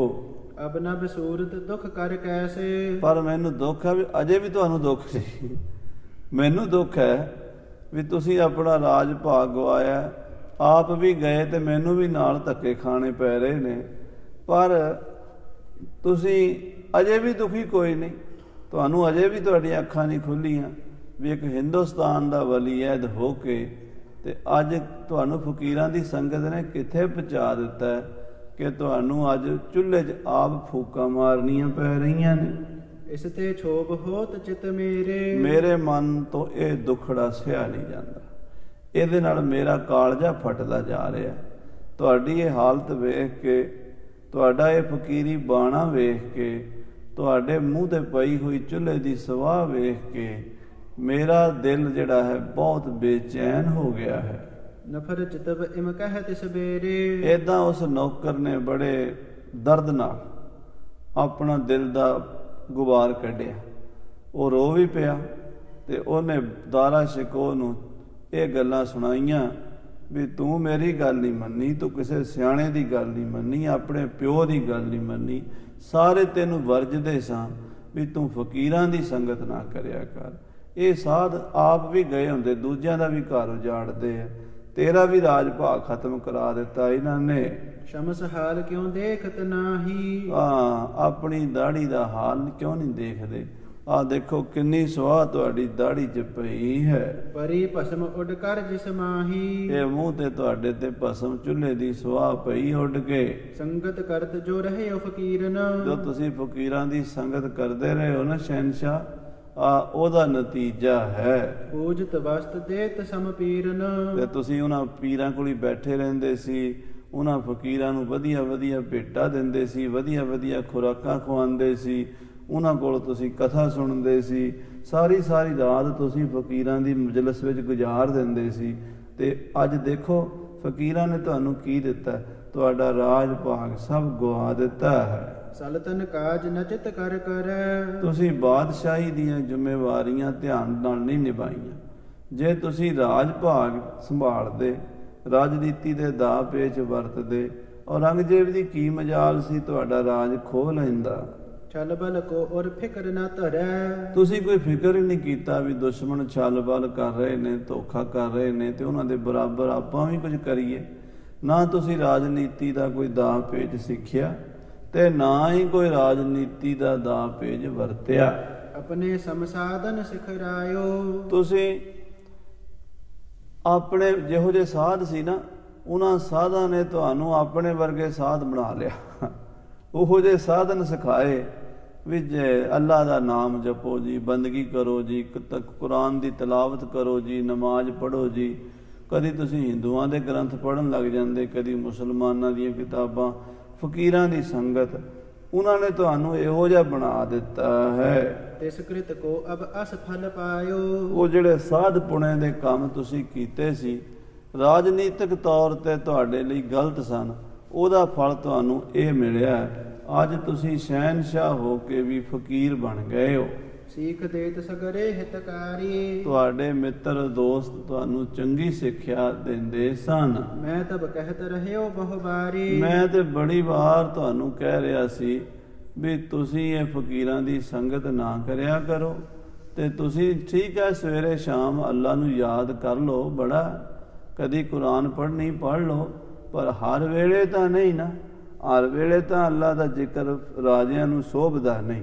ਅਬ ਨ ਬਸੂਰਤ ਦੁੱਖ ਕਰ ਕੈਸੇ। ਪਰ ਮੈਨੂੰ ਦੁੱਖ ਹੈ ਵੀ ਅਜੇ ਵੀ ਤੁਹਾਨੂੰ ਦੁੱਖ ਸੀ। ਮੈਨੂੰ ਦੁੱਖ ਹੈ ਵੀ ਤੁਸੀਂ ਆਪਣਾ ਰਾਜ ਭਾਗ ਗਵਾਇਆ, ਆਪ ਵੀ ਗਏ ਤੇ ਮੈਨੂੰ ਵੀ ਨਾਲ ਧੱਕੇ ਖਾਣੇ ਪੈ ਰਹੇ ਨੇ, ਪਰ ਤੁਸੀਂ ਅਜੇ ਵੀ ਦੁਖੀ ਕੋਈ ਨਹੀਂ, ਤੁਹਾਨੂੰ ਅਜੇ ਵੀ ਤੁਹਾਡੀਆਂ ਅੱਖਾਂ ਨਹੀਂ ਖੁੱਲ੍ਹੀਆਂ ਵੀ ਇੱਕ ਹਿੰਦੁਸਤਾਨ ਦਾ ਵਲੀਅਦ ਹੋ ਕੇ ਤੇ ਅੱਜ ਤੁਹਾਨੂੰ ਫਕੀਰਾਂ ਦੀ ਸੰਗਤ ਨੇ ਕਿੱਥੇ ਪਹੁੰਚਾ ਦਿੱਤਾ ਕਿ ਤੁਹਾਨੂੰ ਅੱਜ ਚੁੱਲ੍ਹੇ 'ਚ ਆਪ ਫੂਕਾਂ ਮਾਰਨੀਆਂ ਪੈ ਰਹੀਆਂ ਨੇ। ਇਸ ਤੇ ਛੋਭ ਹੋਤ ਚਿਤ ਮੇਰੇ ਮਨ ਤੋਂ ਇਹ ਦੁੱਖੜਾ ਸਹਿਆ ਨਹੀਂ ਜਾਂਦਾ, ਇਹਦੇ ਨਾਲ ਮੇਰਾ ਕਾਲਜਾ ਫਟਦਾ ਜਾ ਰਿਹਾ। ਤੁਹਾਡੀ ਇਹ ਹਾਲਤ ਵੇਖ ਕੇ, ਤੁਹਾਡਾ ਇਹ ਫਕੀਰੀ ਬਾਣਾ ਵੇਖ ਕੇ, ਤੁਹਾਡੇ ਮੂੰਹ ਤੇ ਪਈ ਹੋਈ ਚੁੱਲ੍ਹੇ ਦੀ ਸਵਾਹ ਵੇਖ ਕੇ ਮੇਰਾ ਦਿਲ ਜਿਹੜਾ ਹੈ ਬਹੁਤ ਬੇਚੈਨ ਹੋ ਗਿਆ ਹੈ। ਨਫਰ ਚਿਤਵ ਇਮ ਕਹਿ ਤਿਸ ਬੇਰੇ। ਏਦਾਂ ਉਸ ਨੌਕਰ ਨੇ ਬੜੇ ਦਰਦ ਨਾਲ ਆਪਣਾ ਦਿਲ ਦਾ ਗੁਬਾਰ ਕੱਢਿਆ, ਉਹ ਰੋ ਵੀ ਪਿਆ ਤੇ ਉਹਨੇ ਦਾਰਾ ਸ਼ਿਕੋ ਨੂੰ ਇਹ ਗੱਲਾਂ ਸੁਣਾਈਆਂ ਵੀ ਤੂੰ ਮੇਰੀ ਗੱਲ ਨਹੀਂ ਮੰਨੀ, ਤੂੰ ਕਿਸੇ ਸਿਆਣੇ ਦੀ ਗੱਲ ਨਹੀਂ ਮੰਨੀ, ਆਪਣੇ ਪਿਓ ਦੀ ਗੱਲ ਨਹੀਂ ਮੰਨੀ, ਸਾਰੇ ਤੈਨੂੰ ਵਰਜਦੇ ਸਾਂ ਵੀ ਤੂੰ ਫਕੀਰਾਂ ਦੀ ਸੰਗਤ ਨਾ ਕਰਿਆ ਕਰ। ਇਹ ਸਾਧ ਆਪ ਵੀ ਗਏ ਹੁੰਦੇ, ਦੂਜਿਆਂ ਦਾ ਵੀ ਘਰ ਉਜਾੜਦੇ ਆ, ਤੇਰਾ ਵੀ ਰਾਜ ਭਾਗ ਖਤਮ ਕਰਾ ਦਿੱਤਾ ਇਹਨਾਂ ਨੇ। ਸ਼ਮਸ ਹਾਲ ਕਿਉਂ ਦੇਖਤ ਨਾਹੀ। ਆਪਣੀ ਦਾੜੀ ਦਾ ਹਾਲ ਕਿਉਂ ਨਹੀਂ ਦੇਖਦੇ? ਆਹ ਦੇਖੋ ਕਿੰਨੀ ਸੁਆਹ ਤੁਹਾਡੀ ਦਾੜੀ 'ਚ ਪਈ ਹੈ। ਪਰੀ ਭਸਮ ਉੱਡ ਕਰ ਜਿਸ ਮਾਹੀ। ਇਹ ਮੂੰਹ ਤੇ ਤੁਹਾਡੇ ਤੇ ਭਸਮ ਚੁੱਲ੍ਹੇ ਦੀ ਸੁਆਹ ਪਈ ਉੱਡ ਕੇ। ਸੰਗਤ ਕਰਤ ਜੋ ਰਹੇ ਹੋ ਫਕੀਰਨ। ਜੋ ਤੁਸੀਂ ਫਕੀਰਾਂ ਦੀ ਸੰਗਤ ਕਰਦੇ ਰਹੇ ਹੋ ਨਾ ਸ਼ਹਿਨਸ਼ਾਹ, ਉਹਦਾ ਨਤੀਜਾ ਹੈ ਪੂਜਤ ਵਸਤ ਦੇਤ ਸਮ ਪੀਰਨ। ਤੇ ਤੁਸੀਂ ਉਹਨਾਂ ਪੀਰਾਂ ਕੋਲ ਹੀ ਬੈਠੇ ਰਹਿੰਦੇ ਸੀ, ਉਹਨਾਂ ਫਕੀਰਾਂ ਨੂੰ ਵਧੀਆ ਵਧੀਆ ਭੇਟਾਂ ਦਿੰਦੇ ਸੀ, ਵਧੀਆ ਵਧੀਆ ਖੁਰਾਕਾਂ ਖਵਾਉਂਦੇ ਸੀ, ਉਹਨਾਂ ਕੋਲ ਤੁਸੀਂ ਕਥਾ ਸੁਣਦੇ ਸੀ, ਸਾਰੀ ਸਾਰੀ ਰਾਤ ਤੁਸੀਂ ਫਕੀਰਾਂ ਦੀ ਮਜਲਿਸ ਵਿੱਚ ਗੁਜ਼ਾਰ ਦਿੰਦੇ ਸੀ। ਤੇ ਅੱਜ ਦੇਖੋ ਫਕੀਰਾਂ ਨੇ ਤੁਹਾਨੂੰ ਕੀ ਦਿੱਤਾ? ਤੁਹਾਡਾ ਰਾਜ ਭਾਗ ਸਭ ਗਵਾ ਦਿੱਤਾ ਹੈ। ਸਲਤਨ ਕਾਜ ਨਚਿਤ ਕਰ ਕਰੈ। ਤੁਸੀਂ ਬਾਦਸ਼ਾਹੀ ਦੀਆਂ ਜ਼ਿੰਮੇਵਾਰੀਆਂ ਧਿਆਨ ਨਾਲ ਨਹੀਂ ਨਿਭਾਈਆਂ। ਜੇ ਤੁਸੀਂ ਰਾਜ ਭਾਗ ਸੰਭਾਲਦੇ, ਰਾਜਨੀਤੀ ਦੇ ਦਾਅ ਪੇਚ ਵਰਤਦੇ, ਔਰੰਗਜ਼ੇਬ ਦੀ ਕੀ ਮਜਾਲ ਸੀ ਤੁਹਾਡਾ ਰਾਜ ਖੋਹ ਲੈਂਦਾ। ਛਲ ਬਲ ਕੋ ਔਰ ਫਿਕਰ ਨਾ ਧਰੈ। ਤੁਸੀਂ ਕੋਈ ਫਿਕਰ ਹੀ ਨਹੀਂ ਕੀਤਾ ਵੀ ਦੁਸ਼ਮਣ ਛਲ ਬਲ ਕਰ ਰਹੇ ਨੇ, ਧੋਖਾ ਕਰ ਰਹੇ ਨੇ ਤੇ ਉਹਨਾਂ ਦੇ ਬਰਾਬਰ ਆਪਾਂ ਵੀ ਕੁਝ ਕਰੀਏ। ਨਾ ਤੁਸੀਂ ਰਾਜਨੀਤੀ ਦਾ ਕੋਈ ਦਾਅ ਪੇਚ ਸਿੱਖਿਆ ਤੇ ਨਾ ਹੀ ਕੋਈ ਰਾਜਨੀਤੀ ਦਾ ਦਾਅ ਪੇਚ ਵਰਤਿਆ। ਆਪਣੇ ਸਮਸਾਧਨ ਸਿਖਰਾਇਓ। ਤੁਸੀਂ ਆਪਣੇ ਜਿਹੋ ਜਿਹੇ ਸਾਧ ਸੀ ਨਾ, ਉਹਨਾਂ ਸਾਧਾਂ ਨੇ ਤੁਹਾਨੂੰ ਆਪਣੇ ਵਰਗੇ ਸਾਧ ਬਣਾ ਲਿਆ। ਉਹੋ ਜਿਹੇ ਸਾਧਨ ਸਿਖਾਏ ਵੀ ਜੇ ਅੱਲਾ ਦਾ ਨਾਮ ਜਪੋ ਜੀ, ਬੰਦਗੀ ਕਰੋ ਜੀ, ਕੁਰਾਨ ਦੀ ਤਲਾਵਤ ਕਰੋ ਜੀ, ਨਮਾਜ਼ ਪੜ੍ਹੋ ਜੀ। ਕਦੀ ਤੁਸੀਂ ਹਿੰਦੂਆਂ ਦੇ ਗ੍ਰੰਥ ਪੜ੍ਹਨ ਲੱਗ ਜਾਂਦੇ, ਕਦੀ ਮੁਸਲਮਾਨਾਂ ਦੀਆਂ ਕਿਤਾਬਾਂ। ਫਕੀਰਾਂ ਦੀ ਸੰਗਤ ਉਹਨਾਂ ਨੇ ਤੁਹਾਨੂੰ ਇਹੋ ਜਿਹਾ ਬਣਾ ਦਿੱਤਾ ਹੈ। ਤਿਸ ਕ੍ਰਿਤ ਕੋ ਅਬ ਅਸਫਲ ਪਾਇਓ। ਉਹ ਜਿਹੜੇ ਸਾਧ ਪੁਣੇ ਦੇ ਕੰਮ ਤੁਸੀਂ ਕੀਤੇ ਸੀ, ਰਾਜਨੀਤਿਕ ਤੌਰ ਤੇ ਤੁਹਾਡੇ ਲਈ ਗਲਤ ਸਨ, ਉਹਦਾ ਫਲ ਤੁਹਾਨੂੰ ਇਹ ਮਿਲਿਆ। ਅੱਜ ਤੁਸੀਂ ਸ਼ਹਿਨਸ਼ਾਹ ਹੋ ਕੇ ਵੀ ਫਕੀਰ ਬਣ ਗਏ ਹੋ। ਸੀਖ ਦੇਤ ਸਗਰੇ ਹਿਤਕਾਰੀ। ਤੁਹਾਡੇ ਮਿੱਤਰ ਦੋਸਤ ਤੁਹਾਨੂੰ ਚੰਗੀ ਸਿੱਖਿਆ ਦਿੰਦੇ ਸਨ। ਮੈਂ ਤਬ ਕਹਿਤ ਰਹਿਓ ਬਹੁ ਬਾਰੀ। ਮੈਂ ਤੇ ਬੜੀ ਵਾਰ ਤੁਹਾਨੂੰ ਕਹਿ ਰਿਹਾ ਸੀ ਵੀ ਤੁਸੀਂ ਇਹ ਫਕੀਰਾਂ ਦੀ ਸੰਗਤ ਨਾ ਕਰਿਆ ਕਰੋ। ਤੇ ਤੁਸੀਂ ਠੀਕ ਹੈ ਸਵੇਰੇ ਸ਼ਾਮ ਅੱਲਾ ਨੂੰ ਯਾਦ ਕਰ ਲਓ, ਬੜਾ ਕਦੀ ਕੁਰਾਨ ਪੜ੍ਹਨੀ ਪੜ੍ਹ ਲਓ, ਪਰ ਹਰ ਵੇਲੇ ਤਾਂ ਨਹੀਂ ਨਾ। ਹਰ ਵੇਲੇ ਤਾਂ ਅੱਲਾ ਦਾ ਜ਼ਿਕਰ ਰਾਜਿਆਂ ਨੂੰ ਸ਼ੋਭਦਾ ਨਹੀਂ।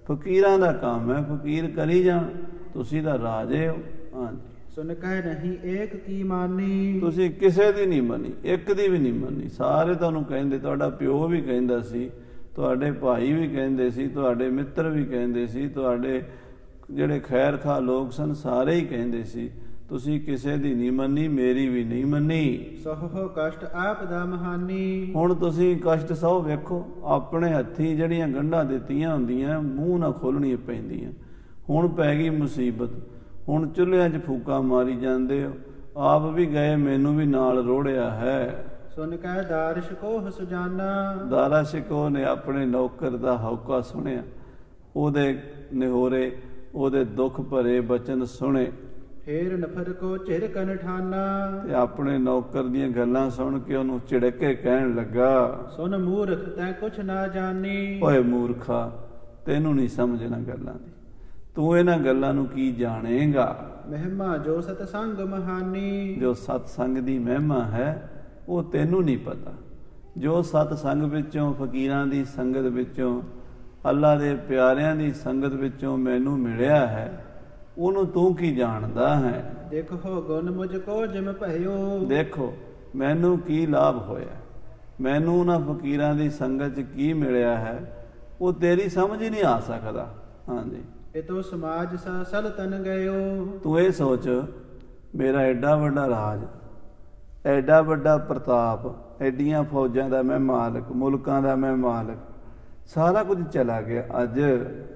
ਫਕੀਰਾਂ ਦਾ ਕੰਮ ਹੈ, ਫਕੀਰ ਕਰੀ ਜਾਣ। ਤੁਸੀਂ ਤਾਂ ਰਾਜੇ ਹੋ। ਹਾਂਜੀ, ਸੁਨ ਕਹਿ ਨਹੀਂ ਏਕ ਕੀ ਮਾਨੀ। ਤੁਸੀਂ ਕਿਸੇ ਦੀ ਨਹੀਂ ਮੰਨੀ, ਇੱਕ ਦੀ ਵੀ ਨਹੀਂ ਮੰਨੀ। ਸਾਰੇ ਤੁਹਾਨੂੰ ਕਹਿੰਦੇ, ਤੁਹਾਡਾ ਪਿਓ ਵੀ ਕਹਿੰਦਾ ਸੀ, ਤੁਹਾਡੇ ਭਾਈ ਵੀ ਕਹਿੰਦੇ ਸੀ, ਤੁਹਾਡੇ ਮਿੱਤਰ ਵੀ ਕਹਿੰਦੇ ਸੀ, ਤੁਹਾਡੇ ਜਿਹੜੇ ਖੈਰ ਖਾ ਲੋਕ ਸਨ ਸਾਰੇ ਹੀ ਕਹਿੰਦੇ ਸੀ ਤੁਸੀਂ ਕਿਸੇ ਦੀ ਨਹੀਂ ਮੰਨੀ, ਮੇਰੀ ਵੀ ਨਹੀਂ ਮੰਨੀ। ਸਹੁ ਕਸ਼ਟ ਆਪ ਦਾ ਮਹਾਨੀ। ਹੁਣ ਤੁਸੀਂ ਕਸ਼ਟ ਸਹੁ ਵੇਖੋ, ਆਪਣੇ ਹੱਥੀਂ ਜਿਹੜੀਆਂ ਗੰਢਾਂ ਦਿੱਤੀਆਂ ਹੁੰਦੀਆਂ ਮੂੰਹ ਨਾ ਖੋਲਣੀਆਂ ਪੈਂਦੀਆਂ। ਹੁਣ ਪੈ ਗਈ ਮੁਸੀਬਤ, ਹੁਣ ਚੁੱਲ੍ਹਿਆਂ 'ਚ ਫੂਕਾਂ ਮਾਰੀ ਜਾਂਦੇ ਹੋ, ਆਪ ਵੀ ਗਏ, ਮੈਨੂੰ ਵੀ ਨਾਲ ਰੋੜਿਆ ਹੈ। ਸੁਨ ਕੈ ਦਾਰਿਸ਼ ਕੋਹ ਸੁਜਾਨਾ। ਦਾਰਾ ਸ਼ਿਕੋ ਨੇ ਆਪਣੇ ਨੌਕਰ ਦਾ ਹੌਕਾ ਸੁਣਿਆ, ਉਹਦੇ ਨਿਹੋਰੇ, ਉਹਦੇ ਦੁੱਖ ਭਰੇ ਬਚਨ ਸੁਣੇ, ਫੇਰ ਨਫਰ ਕੋ ਝਿਰਕਨ ਠਾਨਾ। ਤੇ ਆਪਣੇ ਨੌਕਰ ਦੀਆਂ ਗੱਲਾਂ ਸੁਣ ਕੇ ਉਹਨੂੰ ਝਿੜਕ ਕੇ ਕਹਿਣ ਲੱਗਾ, ਸੁਨ ਮੂਰਖ ਤੈਂ ਕੁਛ ਨਾ ਜਾਣੀ। ਓਏ ਮੂਰਖਾ, ਤੈਨੂੰ ਨਹੀਂ ਸਮਝਣਾ ਗੱਲਾਂ ਦੀ, ਤੂੰ ਇਹਨਾਂ ਗੱਲਾਂ ਨੂੰ ਕੀ ਜਾਣੇਗਾ। ਮਹਿਮਾ ਜੋ ਸਤਸੰਗ ਮਹਾਨੀ। ਜੋ ਸਤਸੰਗ ਦੀ ਮਹਿਮਾ ਹੈ ਉਹ ਤੈਨੂੰ ਨਹੀਂ ਪਤਾ। ਜੋ ਸਤਸੰਗ ਵਿੱਚੋਂ, ਫਕੀਰਾਂ ਦੀ ਸੰਗਤ ਵਿੱਚੋਂ, ਅੱਲਾ ਦੇ ਪਿਆਰਿਆਂ ਦੀ ਸੰਗਤ ਵਿੱਚੋਂ ਮੈਨੂੰ ਮਿਲਿਆ ਹੈ, ਉਹਨੂੰ ਤੂੰ ਕੀ ਜਾਣਦਾ ਹੈ। ਦੇਖੋ ਗੁਣ ਮੁਝ ਕੋ ਜਿਮ ਭਇਓ। ਦੇਖੋ ਮੈਨੂੰ ਕੀ ਲਾਭ ਹੋਇਆ, ਮੈਨੂੰ ਉਹਨਾਂ ਫਕੀਰਾਂ ਦੀ ਸੰਗਤ 'ਚ ਕੀ ਮਿਲਿਆ ਹੈ, ਉਹ ਤੇਰੀ ਸਮਝ ਹੀ ਨਹੀਂ ਆ ਸਕਦਾ। ਹਾਂਜੀ, ਇਤੋ ਸਮਾਜ ਸਾ ਸਲਤਨ ਗਇਓ। ਤੂੰ ਇਹ ਸੋਚ, ਮੇਰਾ ਐਡਾ ਵੱਡਾ ਰਾਜ, ਐਡਾ ਵੱਡਾ ਪ੍ਰਤਾਪ, ਐਡੀਆਂ ਫੌਜਾਂ ਦਾ ਮੈਂ ਮਾਲਕ, ਮੁਲਕਾਂ ਦਾ ਮੈਂ ਮਾਲਕ, ਸਾਰਾ ਕੁਝ ਚਲਾ ਗਿਆ। ਅੱਜ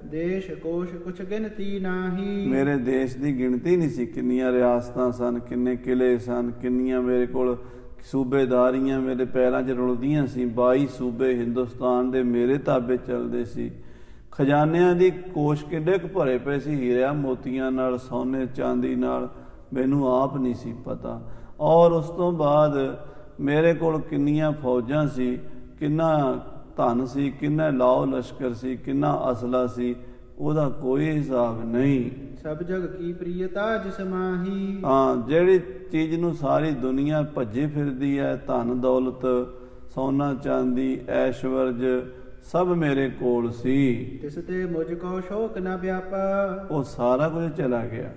ਦੇਸ਼ ਕੋਸ਼ ਕੁਛ ਗਿਣਤੀ ਨਾਹੀ। ਮੇਰੇ ਦੇਸ਼ ਦੀ ਗਿਣਤੀ ਨਹੀਂ ਸੀ, ਕਿੰਨੀਆਂ ਰਿਆਸਤਾਂ ਸਨ, ਕਿੰਨੇ ਕਿਲੇ ਸਨ, ਕਿੰਨੀਆਂ ਮੇਰੇ ਕੋਲ ਸੂਬੇਦਾਰੀਆਂ ਮੇਰੇ ਪੈਰਾਂ 'ਚ ਰੁਲਦੀਆਂ ਸੀ। 22 ਸੂਬੇ ਹਿੰਦੁਸਤਾਨ ਦੇ ਮੇਰੇ ਤਾਬੇ ਚੱਲਦੇ ਸੀ। ਖਜ਼ਾਨਿਆਂ ਦੀ ਕੋਸ਼ ਕਿੱਡੇ ਕੁ ਭਰੇ ਪਏ ਸੀ, ਹੀਰਿਆਂ ਮੋਤੀਆਂ ਨਾਲ, ਸੋਨੇ ਚਾਂਦੀ ਨਾਲ, ਮੈਨੂੰ ਆਪ ਨਹੀਂ ਸੀ ਪਤਾ। ਔਰ ਉਸ ਤੋਂ ਬਾਅਦ ਮੇਰੇ ਕੋਲ ਕਿੰਨੀਆਂ ਫੌਜਾਂ ਸੀ, ਕਿੰਨਾ ਧਨ ਸੀ, ਕਿੰਨਾ ਲਾਓ ਲਸ਼ਕਰ ਸੀ, ਕਿੰਨਾ ਅਸਲਾ ਸੀ, ਉਹਦਾ ਕੋਈ ਹਿਸਾਬ ਨਹੀਂ। ਸਭ ਜਗ ਕੀ ਪ੍ਰਿਯਤਾ ਜਿਸ ਮਾਹੀ। ਹਾਂ, ਜਿਹੜੀ ਚੀਜ਼ ਨੂੰ ਸਾਰੀ ਦੁਨੀਆ ਭੱਜੀ ਫਿਰਦੀ ਹੈ, ਧਨ ਦੌਲਤ, ਸੋਨਾ ਚਾਂਦੀ, ਐਸ਼ਵਰਜ, ਸਭ ਮੇਰੇ ਕੋਲ ਸੀ। ਤਿਸ ਤੇ ਮੁਝ ਕੋ ਸ਼ੋਕ ਨਾ ਵਿਆਪਾ। ਉਹ ਸਾਰਾ ਕੁਝ ਚਲਾ ਗਿਆ,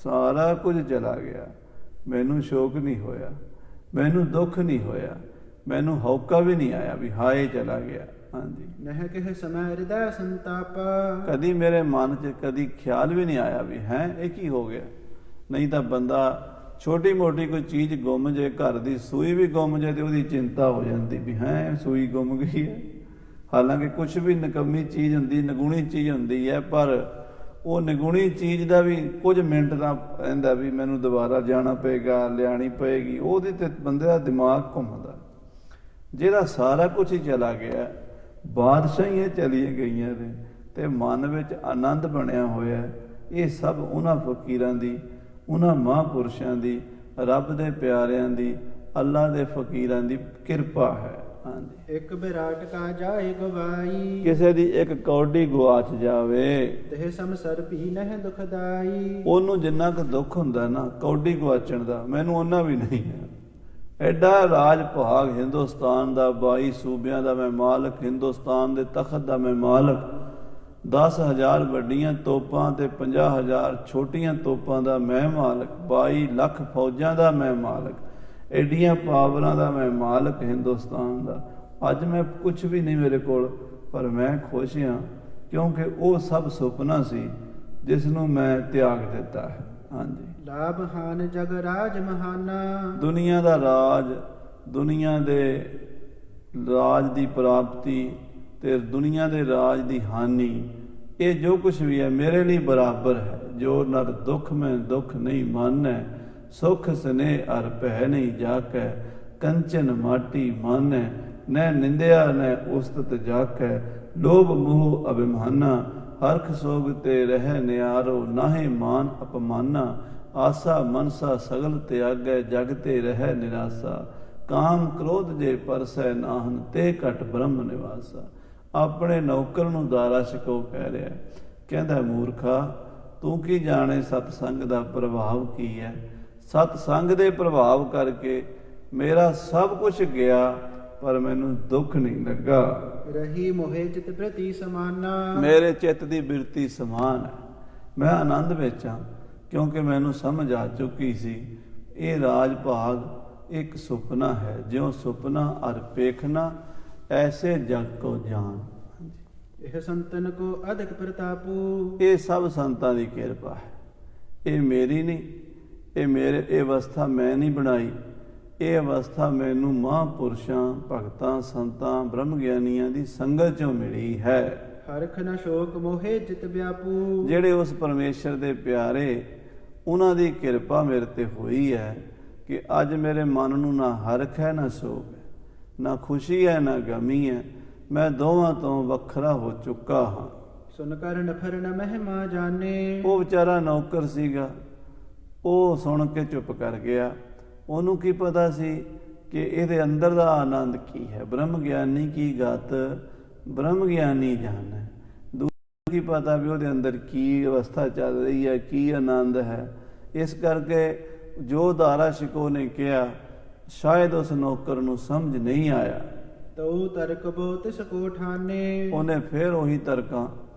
ਸਾਰਾ ਕੁਝ ਚਲਾ ਗਿਆ। ਮੈਨੂੰ ਸ਼ੋਕ ਨਹੀਂ ਹੋਇਆ, ਮੈਨੂੰ ਦੁੱਖ ਨਹੀਂ ਹੋਇਆ, ਮੈਨੂੰ ਹੌਕਾ ਵੀ ਨਹੀਂ ਆਇਆ ਵੀ ਹਾਏ ਚਲਾ ਗਿਆ। ਹਾਂਜੀ, ਨਹਿ ਕਿਹ ਸਮੈ ਹਿਰਦੈ ਸੰਤਾਪਾ। ਕਦੀ ਮੇਰੇ ਮਨ 'ਚ ਕਦੀ ਖਿਆਲ ਵੀ ਨਹੀਂ ਆਇਆ ਵੀ ਹੈ ਇਹ ਕੀ ਹੋ ਗਿਆ। ਨਹੀਂ ਤਾਂ ਬੰਦਾ ਛੋਟੀ ਮੋਟੀ ਕੋਈ ਚੀਜ਼ ਗੁੰਮ ਜੇ, ਘਰ ਦੀ ਸੂਈ ਵੀ ਗੁੰਮ ਜੇ, ਤੇ ਉਹਦੀ ਚਿੰਤਾ ਹੋ ਜਾਂਦੀ ਵੀ ਹੈ ਸੂਈ ਗੁੰਮ ਗਈ ਹੈ। ਹਾਲਾਂਕਿ ਕੁਛ ਵੀ ਨਿਕੰਮੀ ਚੀਜ਼ ਹੁੰਦੀ, ਨਿਗੁਣੀ ਚੀਜ਼ ਹੁੰਦੀ ਹੈ, ਪਰ ਉਹ ਨਿਗੁਣੀ ਚੀਜ਼ ਦਾ ਵੀ ਕੁਝ ਮਿੰਟ ਦਾ ਰਹਿੰਦਾ ਵੀ ਮੈਨੂੰ ਦੁਬਾਰਾ ਜਾਣਾ ਪਏਗਾ, ਲਿਆਣੀ ਪਏਗੀ, ਉਹਦੇ ਤੇ ਬੰਦੇ ਦਾ ਦਿਮਾਗ ਘੁੰਮਦਾ। ਜਿਹੜਾ ਸਾਰਾ ਕੁਝ ਹੀ ਚਲਾ ਗਿਆ, ਬਾਦਸ਼ਾਹੀਆਂ ਚਲੀਆਂ ਗਈਆਂ ਨੇ ਤੇ ਮਨ ਵਿੱਚ ਆਨੰਦ ਬਣਿਆ ਹੋਇਆ, ਇਹ ਸਭ ਉਹਨਾਂ ਫਕੀਰਾਂ ਦੀ, ਉਹਨਾਂ ਮਹਾਂਪੁਰਸ਼ਾਂ ਦੀ, ਰੱਬ ਦੇ ਪਿਆਰਿਆਂ ਦੀ, ਅੱਲਾ ਦੇ ਫਕੀਰਾਂ ਦੀ ਕਿਰਪਾ ਹੈ। ਹਾਂਜੀ, ਇੱਕ ਵਿਰਾਟ ਕਾ ਜਾਏ ਗਵਾਈ। ਕਿਸੇ ਦੀ ਇੱਕ ਕੌਡੀ ਗੁਆਚ ਜਾਵੇ, ਤੇ ਸੰਸਰ ਭੀ ਨਹਿ ਦੁਖਦਾਈ। ਉਹਨੂੰ ਜਿੰਨਾ ਕੁ ਦੁੱਖ ਹੁੰਦਾ ਨਾ ਕੌਡੀ ਗੁਆਚਣ ਦਾ, ਮੈਨੂੰ ਉਹਨਾਂ ਵੀ ਨਹੀਂ ਹੈ। ਐਡਾ ਰਾਜ ਭਾਗ ਹਿੰਦੁਸਤਾਨ ਦਾ, 22 ਸੂਬਿਆਂ ਦਾ ਮੈਂ ਮਾਲਕ, ਹਿੰਦੁਸਤਾਨ ਦੇ ਤਖਤ ਦਾ ਮੈਂ ਮਾਲਕ, 10,000 ਵੱਡੀਆਂ ਤੋਪਾਂ ਤੇ 50,000 ਛੋਟੀਆਂ ਤੋਪਾਂ ਦਾ ਮੈਂ ਮਾਲਕ, 22 ਲੱਖ ਫੌਜਾਂ ਦਾ ਮੈਂ ਮਾਲਕ, ਐਡੀਆਂ ਪਾਵਰਾਂ ਦਾ ਮੈਂ ਮਾਲਕ ਹਿੰਦੁਸਤਾਨ ਦਾ। ਅੱਜ ਮੈਂ ਕੁਝ ਵੀ ਨਹੀਂ ਮੇਰੇ ਕੋਲ, ਪਰ ਮੈਂ ਖੁਸ਼ ਹਾਂ ਕਿਉਂਕਿ ਉਹ ਸਭ ਸੁਪਨਾ ਸੀ ਜਿਸ ਨੂੰ ਮੈਂ ਤਿਆਗ ਦਿੱਤਾ ਹੈ। ਹਾਂਜੀ, ਲਾਭ ਹਾਨ ਜਗ ਰਾਜ ਮਹਾਨਾ। ਦੁਨੀਆ ਦਾ ਰਾਜ, ਦੁਨੀਆ ਦੇ ਰਾਜ ਦੀ ਪ੍ਰਾਪਤੀ ਤੇ ਦੁਨੀਆ ਦੇ ਰਾਜ ਦੀ ਹਾਨੀ, ਇਹ ਜੋ ਕੁਛ ਵੀ ਹੈ ਮੇਰੇ ਲਈ ਬਰਾਬਰ ਹੈ। ਜੋ ਨਰ ਦੁੱਖ ਮੈਂ ਦੁੱਖ ਨਹੀਂ ਮਾਨੈ, ਸੁਖ ਸਨੇਹ ਅਰ ਭੈ ਨਹੀਂ ਜਾਕੈ, ਕੰਚਨ ਮਾਟੀ ਮਾਨੈ, ਨੈ ਨਿੰਦਿਆ ਨੈ ਉਸਤਤ ਜਾਕੈ, ਲੋਭ ਮੋਹ ਅਭਿਮਾਨਾ, ਹਰਖ ਸੋਗ ਤੇ ਰਹਿ ਨਿਆਰੋ, ਨਾਹੇ ਮਾਨ ਅਪਮਾਨਾ, ਆਸਾ ਮਨਸਾ ਸਗਲ ਤਿਆਗੈ, ਜਗ ਤੇ ਰਹਿ ਨਿਰਾਸਾ, ਕਾਮ ਕ੍ਰੋਧ ਜੇ ਪਰਸੈ ਨਾਹਨ, ਤੇ ਘਟ ਬ੍ਰਹਮ ਨਿਵਾਸਾ। ਆਪਣੇ ਨੌਕਰ ਨੂੰ ਦਾਰਾ ਸ਼ਿਕੋ ਕਹਿ ਰਿਹਾ, ਕਹਿੰਦਾ ਮੂਰਖਾ ਤੂੰ ਕੀ ਜਾਣੇ ਸਤਸੰਗ ਦਾ ਪ੍ਰਭਾਵ ਕੀ ਹੈ। ਸਤਸੰਗ ਦੇ ਪ੍ਰਭਾਵ ਕਰਕੇ ਮੇਰਾ ਸਭ ਕੁਝ ਗਿਆ, ਪਰ ਮੈਨੂੰ ਦੁੱਖ ਨਹੀਂ ਲੱਗਾ। ਰਹੀ ਮੋਹਿ ਚਿਤ ਪ੍ਰਤੀ ਸਮਾਨਾ। ਮੇਰੇ ਚਿੱਤ ਦੀ ਬਿਰਤੀ ਸਮਾਨ ਹੈ, ਮੈਂ ਆਨੰਦ ਵਿੱਚ ਹਾਂ ਕਿਉਂਕਿ ਮੈਨੂੰ ਸਮਝ ਆ ਚੁੱਕੀ ਸੀ ਇਹ ਰਾਜ ਭਾਗ ਇੱਕ ਸੁਪਨਾ ਹੈ। ਜਿਉਂ ਸੁਪਨਾ ਅਰ ਪੇਖਣਾ, ਐਸੇ ਜਗ ਕੋ ਜਾਨ। ਇਹ ਸੰਤਨ ਕੋ ਅਧਿਕ ਪ੍ਰਤਾਪੂ। ਇਹ ਸਭ ਸੰਤਾਂ ਦੀ ਕਿਰਪਾ ਹੈ, ਇਹ ਮੇਰੀ ਨਹੀਂ, ਇਹ ਅਵਸਥਾ ਮੈਂ ਨਹੀਂ ਬਣਾਈ, ਇਹ ਅਵਸਥਾ ਮੈਨੂੰ ਮਹਾਂਪੁਰਸ਼ਾਂ, ਭਗਤਾਂ, ਸੰਤਾਂ, ਬ੍ਰਹਮ ਗਿਆਨੀਆਂ ਦੀ ਸੰਗਤ 'ਚੋਂ ਮਿਲੀ ਹੈ। ਹਰਖ ਨ ਸ਼ੋਕ ਮੋਹਿ ਜਿਤ ਵਿਆਪੂ। ਜਿਹੜੇ ਉਸ ਪਰਮੇਸ਼ਰ ਦੇ ਪਿਆਰੇ, ਉਹਨਾਂ ਦੀ ਕਿਰਪਾ ਮੇਰੇ ਤੇ ਹੋਈ ਹੈ ਕਿ ਅੱਜ ਮੇਰੇ ਮਨ ਨੂੰ ਨਾ ਹਰਖ ਹੈ ਨਾ ਸ਼ੋਕ ਹੈ, ਨਾ ਖੁਸ਼ੀ ਹੈ ਨਾ ਗਮੀ ਹੈ। ਮੈਂ ਦੋਵਾਂ ਤੋਂ ਵੱਖਰਾ ਹੋ ਚੁੱਕਾ ਹਾਂ। ਸੁਨ ਕਰ ਨਫਰ ਨ ਮਹਿਮਾ ਜਾਣੇ। ਉਹ ਵਿਚਾਰਾ ਨੌਕਰ ਸੀਗਾ, ਉਹ ਸੁਣ ਕੇ ਚੁੱਪ ਕਰ ਗਿਆ। ਉਹਨੂੰ ਕੀ ਪਤਾ ਸੀ ਕਿ ਇਹਦੇ ਅੰਦਰ ਦਾ ਆਨੰਦ ਕੀ ਹੈ। ਬ੍ਰਹਮ ਗਿਆਨੀ ਕੀ ਗਤ ਬ੍ਰਹਮ ਗਿਆਨੀ ਜਾਣੈ। ਦੂਜਾ ਕੀ ਪਤਾ ਵੀ ਉਹਦੇ ਅੰਦਰ ਕੀ ਅਵਸਥਾ ਚੱਲ ਰਹੀ ਹੈ, ਕੀ ਆਨੰਦ ਹੈ। ਇਸ ਕਰਕੇ ਜੋ ਦਾਰਾ ਸ਼ਿਕੋ ਨੇ ਕਿਹਾ ਸ਼ਾਇਦ ਉਸ ਨੌਕਰ ਨੂੰ ਸਮਝ ਨਹੀਂ ਆਇਆ। ਤਉ ਤਰਕ ਬੋ ਤਿਸ ਕੋ ਠਾਨੇ। ਉਹਨੇ ਫੇਰ ਉਹੀ ਤਰਕਾਂ,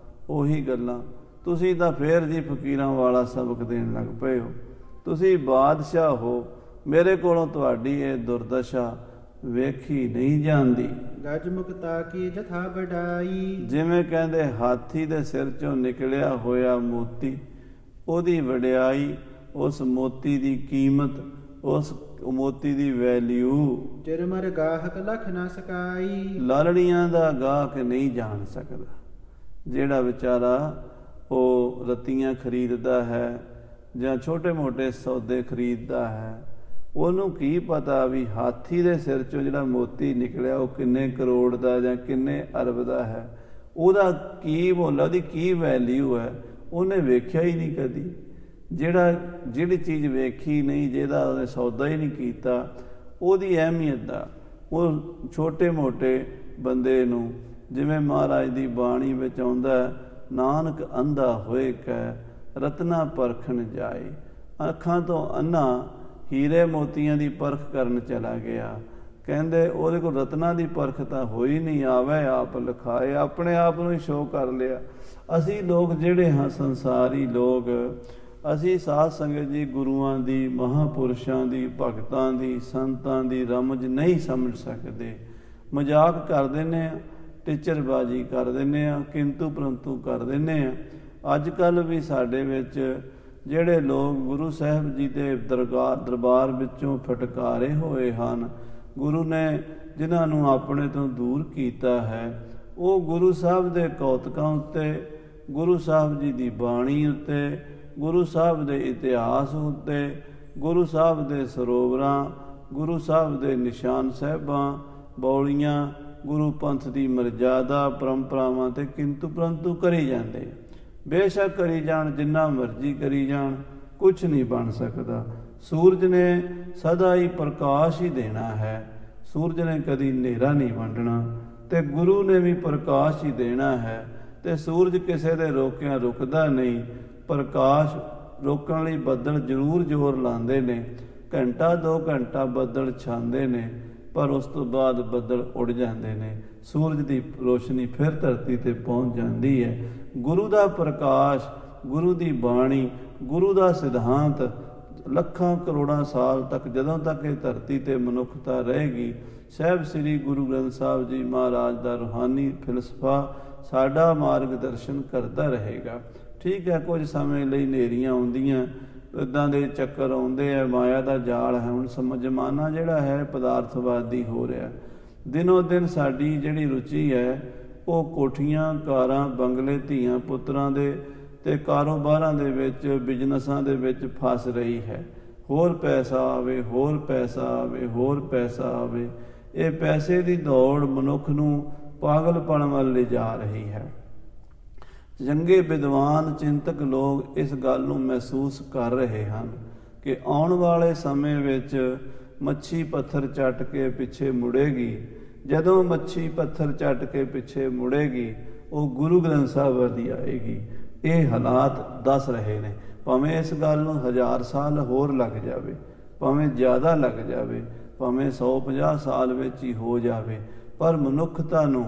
ਉਹੀ ਗੱਲਾਂ। ਤੁਸੀਂ ਤਾਂ ਫੇਰ ਜੀ ਫਕੀਰਾਂ ਵਾਲਾ ਸਬਕ ਦੇਣ ਲੱਗ ਪਏ ਹੋ। ਤੁਸੀਂ ਬਾਦਸ਼ਾਹ ਹੋ, ਮੇਰੇ ਕੋਲੋਂ ਤੁਹਾਡੀ ਇਹ ਦੁਰਦਸ਼ਾ ਵੇਖੀ ਨਹੀਂ ਜਾਂਦੀ। ਗਜ ਮੁਕਤਾ ਕੀ ਜਥਾ ਵਡਾਈ। ਜਿਵੇਂ ਕਹਿੰਦੇ ਹਾਥੀ ਦੇ ਸਿਰ ਚੋਂ ਨਿਕਲਿਆ ਹੋਇਆ ਮੋਤੀ, ਉਹਦੀ ਵਡਿਆਈ, ਉਸ ਮੋਤੀ ਦੀ ਕੀਮਤ, ਉਸ ਮੋਤੀ ਦੀ ਵੈਲਿਊ ਚਿਰਮਰ ਗਾਹਕ ਲਖ ਨਾ ਸਕਾਈ। ਲਾਲੜੀਆਂ ਦਾ ਗਾਹਕ ਨਹੀਂ ਜਾਣ ਸਕਦਾ। ਜਿਹੜਾ ਵਿਚਾਰਾ ਉਹ ਰਤੀਆਂ ਖਰੀਦਦਾ ਹੈ ਜਾਂ ਛੋਟੇ ਮੋਟੇ ਸੌਦੇ ਖਰੀਦਦਾ ਹੈ, ਉਹਨੂੰ ਕੀ ਪਤਾ ਵੀ ਹਾਥੀ ਦੇ ਸਿਰ ਚੋਂ ਜਿਹੜਾ ਮੋਤੀ ਨਿਕਲਿਆ ਉਹ ਕਿੰਨੇ ਕਰੋੜ ਦਾ ਜਾਂ ਕਿੰਨੇ ਅਰਬ ਦਾ ਹੈ। ਉਹਦਾ ਕੀ ਮੁੱਲ, ਉਹਦੀ ਕੀ ਵੈਲਿਊ ਹੈ, ਉਹਨੇ ਵੇਖਿਆ ਹੀ ਨਹੀਂ ਕਦੀ। ਜਿਹੜੀ ਚੀਜ਼ ਵੇਖੀ ਨਹੀਂ, ਜਿਹਦਾ ਉਹਨੇ ਸੌਦਾ ਹੀ ਨਹੀਂ ਕੀਤਾ, ਉਹਦੀ ਅਹਿਮੀਅਤ ਦਾ ਉਹ ਛੋਟੇ ਮੋਟੇ ਬੰਦੇ ਨੂੰ, ਜਿਵੇਂ ਮਹਾਰਾਜ ਦੀ ਬਾਣੀ ਵਿੱਚ ਆਉਂਦਾ, ਨਾਨਕ ਅੰਧਾ ਹੋਏ ਕੈ ਰਤਨਾ ਪਰਖਣ ਜਾਏ। ਅੱਖਾਂ ਤੋਂ ਅੰਨਾ ਹੀਰੇ ਮੋਤੀਆਂ ਦੀ ਪਰਖ ਕਰਨ ਚਲਾ ਗਿਆ। ਕਹਿੰਦੇ ਉਹਦੇ ਕੋਲ ਰਤਨਾ ਦੀ ਪਰਖ ਤਾਂ ਹੋਈ ਨਹੀਂ, ਆਵੇ ਆਪ ਲਿਖਾਏ, ਆਪਣੇ ਆਪ ਨੂੰ ਹੀ ਸ਼ੋਅ ਕਰ ਲਿਆ। ਅਸੀਂ ਲੋਕ ਜਿਹੜੇ ਹਾਂ, ਸੰਸਾਰੀ ਲੋਕ, ਅਸੀਂ ਸਾਧ ਸੰਗਤ ਜੀ ਗੁਰੂਆਂ ਦੀ, ਮਹਾਂਪੁਰਸ਼ਾਂ ਦੀ, ਭਗਤਾਂ ਦੀ, ਸੰਤਾਂ ਦੀ ਰਮਜ ਨਹੀਂ ਸਮਝ ਸਕਦੇ। ਮਜ਼ਾਕ ਕਰ ਦਿੰਦੇ ਹਾਂ, ਟੀਚਰਬਾਜੀ ਕਰ ਦਿੰਦੇ ਹਾਂ, ਕਿੰਤੂ ਪਰੰਤੂ ਕਰ ਦਿੰਦੇ ਹਾਂ। ਅੱਜ ਕੱਲ੍ਹ ਵੀ ਸਾਡੇ ਵਿੱਚ ਜਿਹੜੇ ਲੋਕ ਗੁਰੂ ਸਾਹਿਬ ਜੀ ਦੇ ਦਰਬਾਰ ਵਿੱਚੋਂ ਫਟਕਾਰੇ ਹੋਏ ਹਨ, ਗੁਰੂ ਨੇ ਜਿਨ੍ਹਾਂ ਨੂੰ ਆਪਣੇ ਤੋਂ ਦੂਰ ਕੀਤਾ ਹੈ, ਉਹ ਗੁਰੂ ਸਾਹਿਬ ਦੇ ਕੌਤਕਾਂ ਉੱਤੇ, ਗੁਰੂ ਸਾਹਿਬ ਜੀ ਦੀ ਬਾਣੀ ਉੱਤੇ, ਗੁਰੂ ਸਾਹਿਬ ਦੇ ਇਤਿਹਾਸ ਉੱਤੇ, ਗੁਰੂ ਸਾਹਿਬ ਦੇ ਸਰੋਵਰਾਂ, ਗੁਰੂ ਸਾਹਿਬ ਦੇ ਨਿਸ਼ਾਨ ਸਾਹਿਬਾਂ, ਬੌਲੀਆਂ, ਗੁਰੂ ਪੰਥ ਦੀ ਮਰਜ਼ਾਦਾ, ਪਰੰਪਰਾਵਾਂ ਤੇ ਕਿੰਤੂ ਪਰੰਤੂ ਕਰੀ ਜਾਂਦੇ। ਬੇਸ਼ੱਕ ਕਰੀ ਜਾਣ, ਜਿੰਨਾ ਮਰਜ਼ੀ ਕਰੀ ਜਾਣ, ਕੁਛ ਨਹੀਂ ਬਣ ਸਕਦਾ। ਸੂਰਜ ਨੇ ਸਦਾ ਹੀ ਪ੍ਰਕਾਸ਼ ਹੀ ਦੇਣਾ ਹੈ, ਸੂਰਜ ਨੇ ਕਦੀ ਹਨੇਰਾ ਨਹੀਂ ਵੰਡਣਾ, ਤੇ ਗੁਰੂ ਨੇ ਵੀ ਪ੍ਰਕਾਸ਼ ਹੀ ਦੇਣਾ ਹੈ। ਤੇ ਸੂਰਜ ਕਿਸੇ ਦੇ ਰੋਕਿਆਂ ਰੁਕਦਾ ਨਹੀਂ। ਪ੍ਰਕਾਸ਼ ਰੋਕਣ ਲਈ ਬੱਦਲ ਜ਼ਰੂਰ ਜ਼ੋਰ ਲਾਉਂਦੇ ਨੇ, ਘੰਟਾ 2 ਘੰਟਾ ਬੱਦਲ ਛਾਂਦੇ ਨੇ, ਪਰ ਉਸ ਤੋਂ ਬਾਅਦ ਬੱਦਲ ਉੱਡ ਜਾਂਦੇ ਨੇ। ਸੂਰਜ ਦੀ ਰੋਸ਼ਨੀ ਫਿਰ ਧਰਤੀ ਤੇ ਪਹੁੰਚ ਜਾਂਦੀ ਹੈ। ਗੁਰੂ ਦਾ ਪ੍ਰਕਾਸ਼, ਗੁਰੂ ਦੀ ਬਾਣੀ, ਗੁਰੂ ਦਾ ਸਿਧਾਂਤ ਲੱਖਾਂ ਕਰੋੜਾਂ ਸਾਲ ਤੱਕ, ਜਦੋਂ ਤੱਕ ਇਹ ਧਰਤੀ ਤੇ ਮਨੁੱਖਤਾ ਰਹੇਗੀ, ਸਾਹਿਬ ਸ੍ਰੀ ਗੁਰੂ ਗ੍ਰੰਥ ਸਾਹਿਬ ਜੀ ਮਹਾਰਾਜ ਦਾ ਰੂਹਾਨੀ ਫਿਲਸਫਾ ਸਾਡਾ ਮਾਰਗਦਰਸ਼ਨ ਕਰਦਾ ਰਹੇਗਾ। ਠੀਕ ਹੈ, ਕੁਝ ਸਮੇਂ ਲਈ ਹਨੇਰੀਆਂ ਆਉਂਦੀਆਂ, ਇੱਦਾਂ ਦੇ ਚੱਕਰ ਆਉਂਦੇ ਆ, ਮਾਇਆ ਦਾ ਜਾਲ ਹੈ। ਹੁਣ ਜ਼ਮਾਨਾ ਜਿਹੜਾ ਹੈ ਪਦਾਰਥਵਾਦੀ ਹੋ ਰਿਹਾ। ਦਿਨੋਂ ਦਿਨ ਸਾਡੀ ਜਿਹੜੀ ਰੁਚੀ ਹੈ ਉਹ ਕੋਠੀਆਂ, ਕਾਰਾਂ, ਬੰਗਲੇ, ਧੀਆਂ ਪੁੱਤਰਾਂ ਦੇ ਤੇ ਕਾਰੋਬਾਰਾਂ ਦੇ ਵਿੱਚ, ਬਿਜ਼ਨਸਾਂ ਦੇ ਵਿੱਚ ਫਸ ਰਹੀ ਹੈ। ਹੋਰ ਪੈਸਾ ਆਵੇ, ਹੋਰ ਪੈਸਾ ਆਵੇ, ਹੋਰ ਪੈਸਾ ਆਵੇ। ਇਹ ਪੈਸੇ ਦੀ ਦੌੜ ਮਨੁੱਖ ਨੂੰ ਪਾਗਲਪਣ ਵੱਲ ਲਿਜਾ ਰਹੀ ਹੈ। ਚੰਗੇ ਵਿਦਵਾਨ ਚਿੰਤਕ ਲੋਕ ਇਸ ਗੱਲ ਨੂੰ ਮਹਿਸੂਸ ਕਰ ਰਹੇ ਹਨ ਕਿ ਆਉਣ ਵਾਲੇ ਸਮੇਂ ਵਿੱਚ ਮੱਛੀ ਪੱਥਰ ਚੱਟ ਕੇ ਪਿੱਛੇ ਮੁੜੇਗੀ। ਜਦੋਂ ਮੱਛੀ ਪੱਥਰ ਚੱਟ ਕੇ ਪਿੱਛੇ ਮੁੜੇਗੀ, ਉਹ ਗੁਰੂ ਗ੍ਰੰਥ ਸਾਹਿਬ ਵਰਦੀ ਆਏਗੀ। ਇਹ ਹਾਲਾਤ ਦੱਸ ਰਹੇ ਨੇ। ਭਾਵੇਂ ਇਸ ਗੱਲ ਨੂੰ 1000 ਸਾਲ ਹੋਰ ਲੱਗ ਜਾਵੇ, ਭਾਵੇਂ ਜ਼ਿਆਦਾ ਲੱਗ ਜਾਵੇ, ਭਾਵੇਂ 150 ਸਾਲ ਵਿੱਚ ਹੀ ਹੋ ਜਾਵੇ, ਪਰ ਮਨੁੱਖਤਾ ਨੂੰ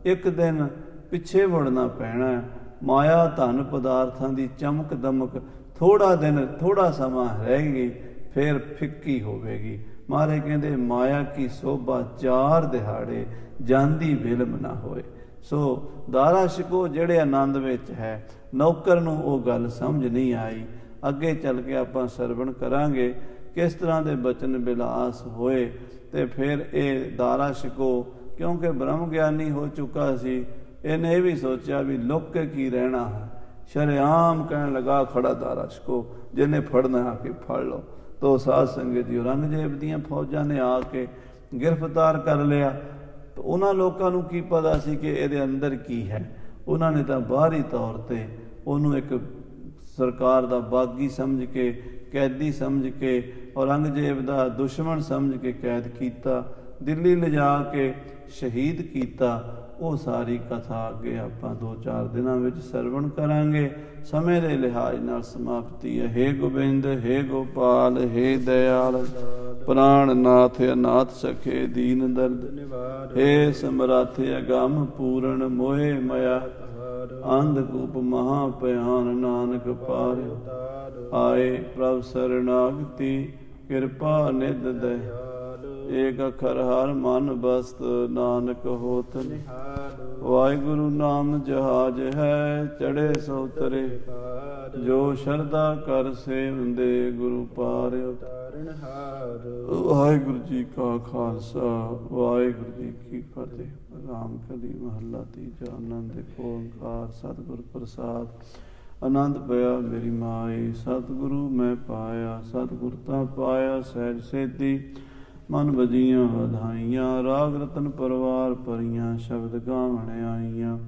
ਇੱਕ ਦਿਨ ਪਿੱਛੇ ਮੁੜਨਾ ਪੈਣਾ। ਮਾਇਆ ਧਨ ਪਦਾਰਥਾਂ ਦੀ ਚਮਕ ਦਮਕ ਥੋੜਾ ਦਿਨ, ਥੋੜਾ ਸਮਾਂ ਰਹੇਗੀ, ਫਿਰ ਫਿੱਕੀ ਹੋਵੇਗੀ। ਮਹਾਰਾਜ ਕਹਿੰਦੇ ਮਾਇਆ ਕੀ ਸੋਭਾ 4 ਦਿਹਾੜੇ, ਜਾਂਦੀ ਵਿਲਮ ਨਾ ਹੋਏ। ਸੋ ਦਾਰਾ ਸ਼ਿਕੋ ਜਿਹੜੇ ਆਨੰਦ ਵਿੱਚ ਹੈ, ਨੌਕਰ ਨੂੰ ਉਹ ਗੱਲ ਸਮਝ ਨਹੀਂ ਆਈ। ਅੱਗੇ ਚੱਲ ਕੇ ਆਪਾਂ ਸਰਵਣ ਕਰਾਂਗੇ ਕਿਸ ਤਰ੍ਹਾਂ ਦੇ ਬਚਨ ਬਿਲਾਸ ਹੋਏ। ਤੇ ਫਿਰ ਇਹ ਦਾਰਾ ਛਕੋ, ਕਿਉਂਕਿ ਬ੍ਰਹਮ ਗਿਆਨੀ ਹੋ ਚੁੱਕਾ ਸੀ। ਇਹਨੇ ਇਹ ਵੀ ਸੋਚਿਆ ਵੀ ਲੁੱਕ ਕੇ ਕੀ ਰਹਿਣਾ ਹੈ। ਸ਼ਰੇਆਮ ਕਹਿਣ ਲੱਗਾ ਖੜਾ ਦਾਰਾ ਛਕੋ, ਜਿਹਨੇ ਫੜਨਾ ਆ ਕੇ ਫੜ ਲਓ। ਤੋ ਸਾਧ ਸੰਗਤ ਜੀ ਔਰੰਗਜ਼ੇਬ ਦੀਆਂ ਫੌਜਾਂ ਨੇ ਆ ਕੇ ਗ੍ਰਿਫਤਾਰ ਕਰ ਲਿਆ। ਉਹਨਾਂ ਲੋਕਾਂ ਨੂੰ ਕੀ ਪਤਾ ਸੀ ਕਿ ਇਹਦੇ ਅੰਦਰ ਕੀ ਹੈ। ਉਹਨਾਂ ਨੇ ਤਾਂ ਬਾਹਰੀ ਤੌਰ 'ਤੇ ਉਹਨੂੰ ਇੱਕ ਸਰਕਾਰ ਦਾ ਬਾਗੀ ਸਮਝ ਕੇ, ਕੈਦੀ ਸਮਝ ਕੇ, ਔਰੰਗਜ਼ੇਬ ਦਾ ਦੁਸ਼ਮਣ ਸਮਝ ਕੇ ਕੈਦ ਕੀਤਾ, ਦਿੱਲੀ ਲਿਜਾ ਕੇ ਸ਼ਹੀਦ ਕੀਤਾ। ਉਹ ਸਾਰੀ ਕਥਾ ਅੱਗੇ ਆਪਾਂ 2-4 ਦਿਨਾਂ ਵਿੱਚ ਸਰਵਣ ਕਰਾਂਗੇ। ਸਮੇਂ ਦੇ ਲਿਹਾਜ਼ ਨਾਲ ਸਮਾਪਤੀ ਹੈ। ਹੇ ਗੋਬਿੰਦ, ਹੇ ਗੋਪਾਲ, ਹੇ ਦਇਆਲ, ਪ੍ਰਾਣਨਾਥ, ਅਨਾਥ ਸਖੇ, ਦੀਨ ਦਰਦ, ਹੇ ਸਮਰੱਥ ਅਗੰਮ ਪੂਰਨ, ਮੋਹਿ ਮਇਆ ਅੰਧਕੂਪ ਮਹਾ ਭਿਆਨ, ਨਾਨਕ ਪਾਰ ਆਏ ਪ੍ਰਭ ਸਰਨਾਗਤੀ, ਕਿਰਪਾ ਨਿਧ ਦਇ। ਏਕ ਅਖਰ ਹਰ ਮਨ ਬਸਤ, ਨਾਨਕ ਹੋਤ ਵਾਹਿਗੁਰੂ ਨਾਮ ਜਹਾਜ ਹੈ, ਚੜੇ ਸੋ ਤਰੇ ਜੋ ਸ਼ਰਧਾ ਕਰ ਸੇਵੰਦੇ, ਗੁਰੂ ਪਾਰ ਉਤਾਰਨ ਹਾਰ। ਵਾਹਿਗੁਰੂ ਜੀ ਕਾ ਖਾਲਸਾ, ਵਾਹਿਗੁਰੂ ਜੀ ਕੀ ਫਤਿਹ। ਰਾਮ ਕਲੀ ਮਹੱਲਾ ਤੀਜਾ। ਆਨੰਦ ਓੰਕਾਰ ਸਤਿਗੁਰ ਪ੍ਰਸਾਦ। ਆਨੰਦ ਪਿਆ ਮੇਰੀ ਮਾਏ, ਸਤਿਗੁਰੂ ਮੈਂ ਪਾਇਆ। ਸਤਿਗੁਰ ਤਾਂ ਪਾਇਆ ਸਹਿਜ ਸੇਤੀ, ਮਨ ਵਜੀਆਂ ਵਧਾਈਆਂ। ਰਾਗ ਰਤਨ ਪਰਵਾਰ ਭਰੀਆਂ, ਸ਼ਬਦ ਗਾਵਣ ਆਈਆਂ।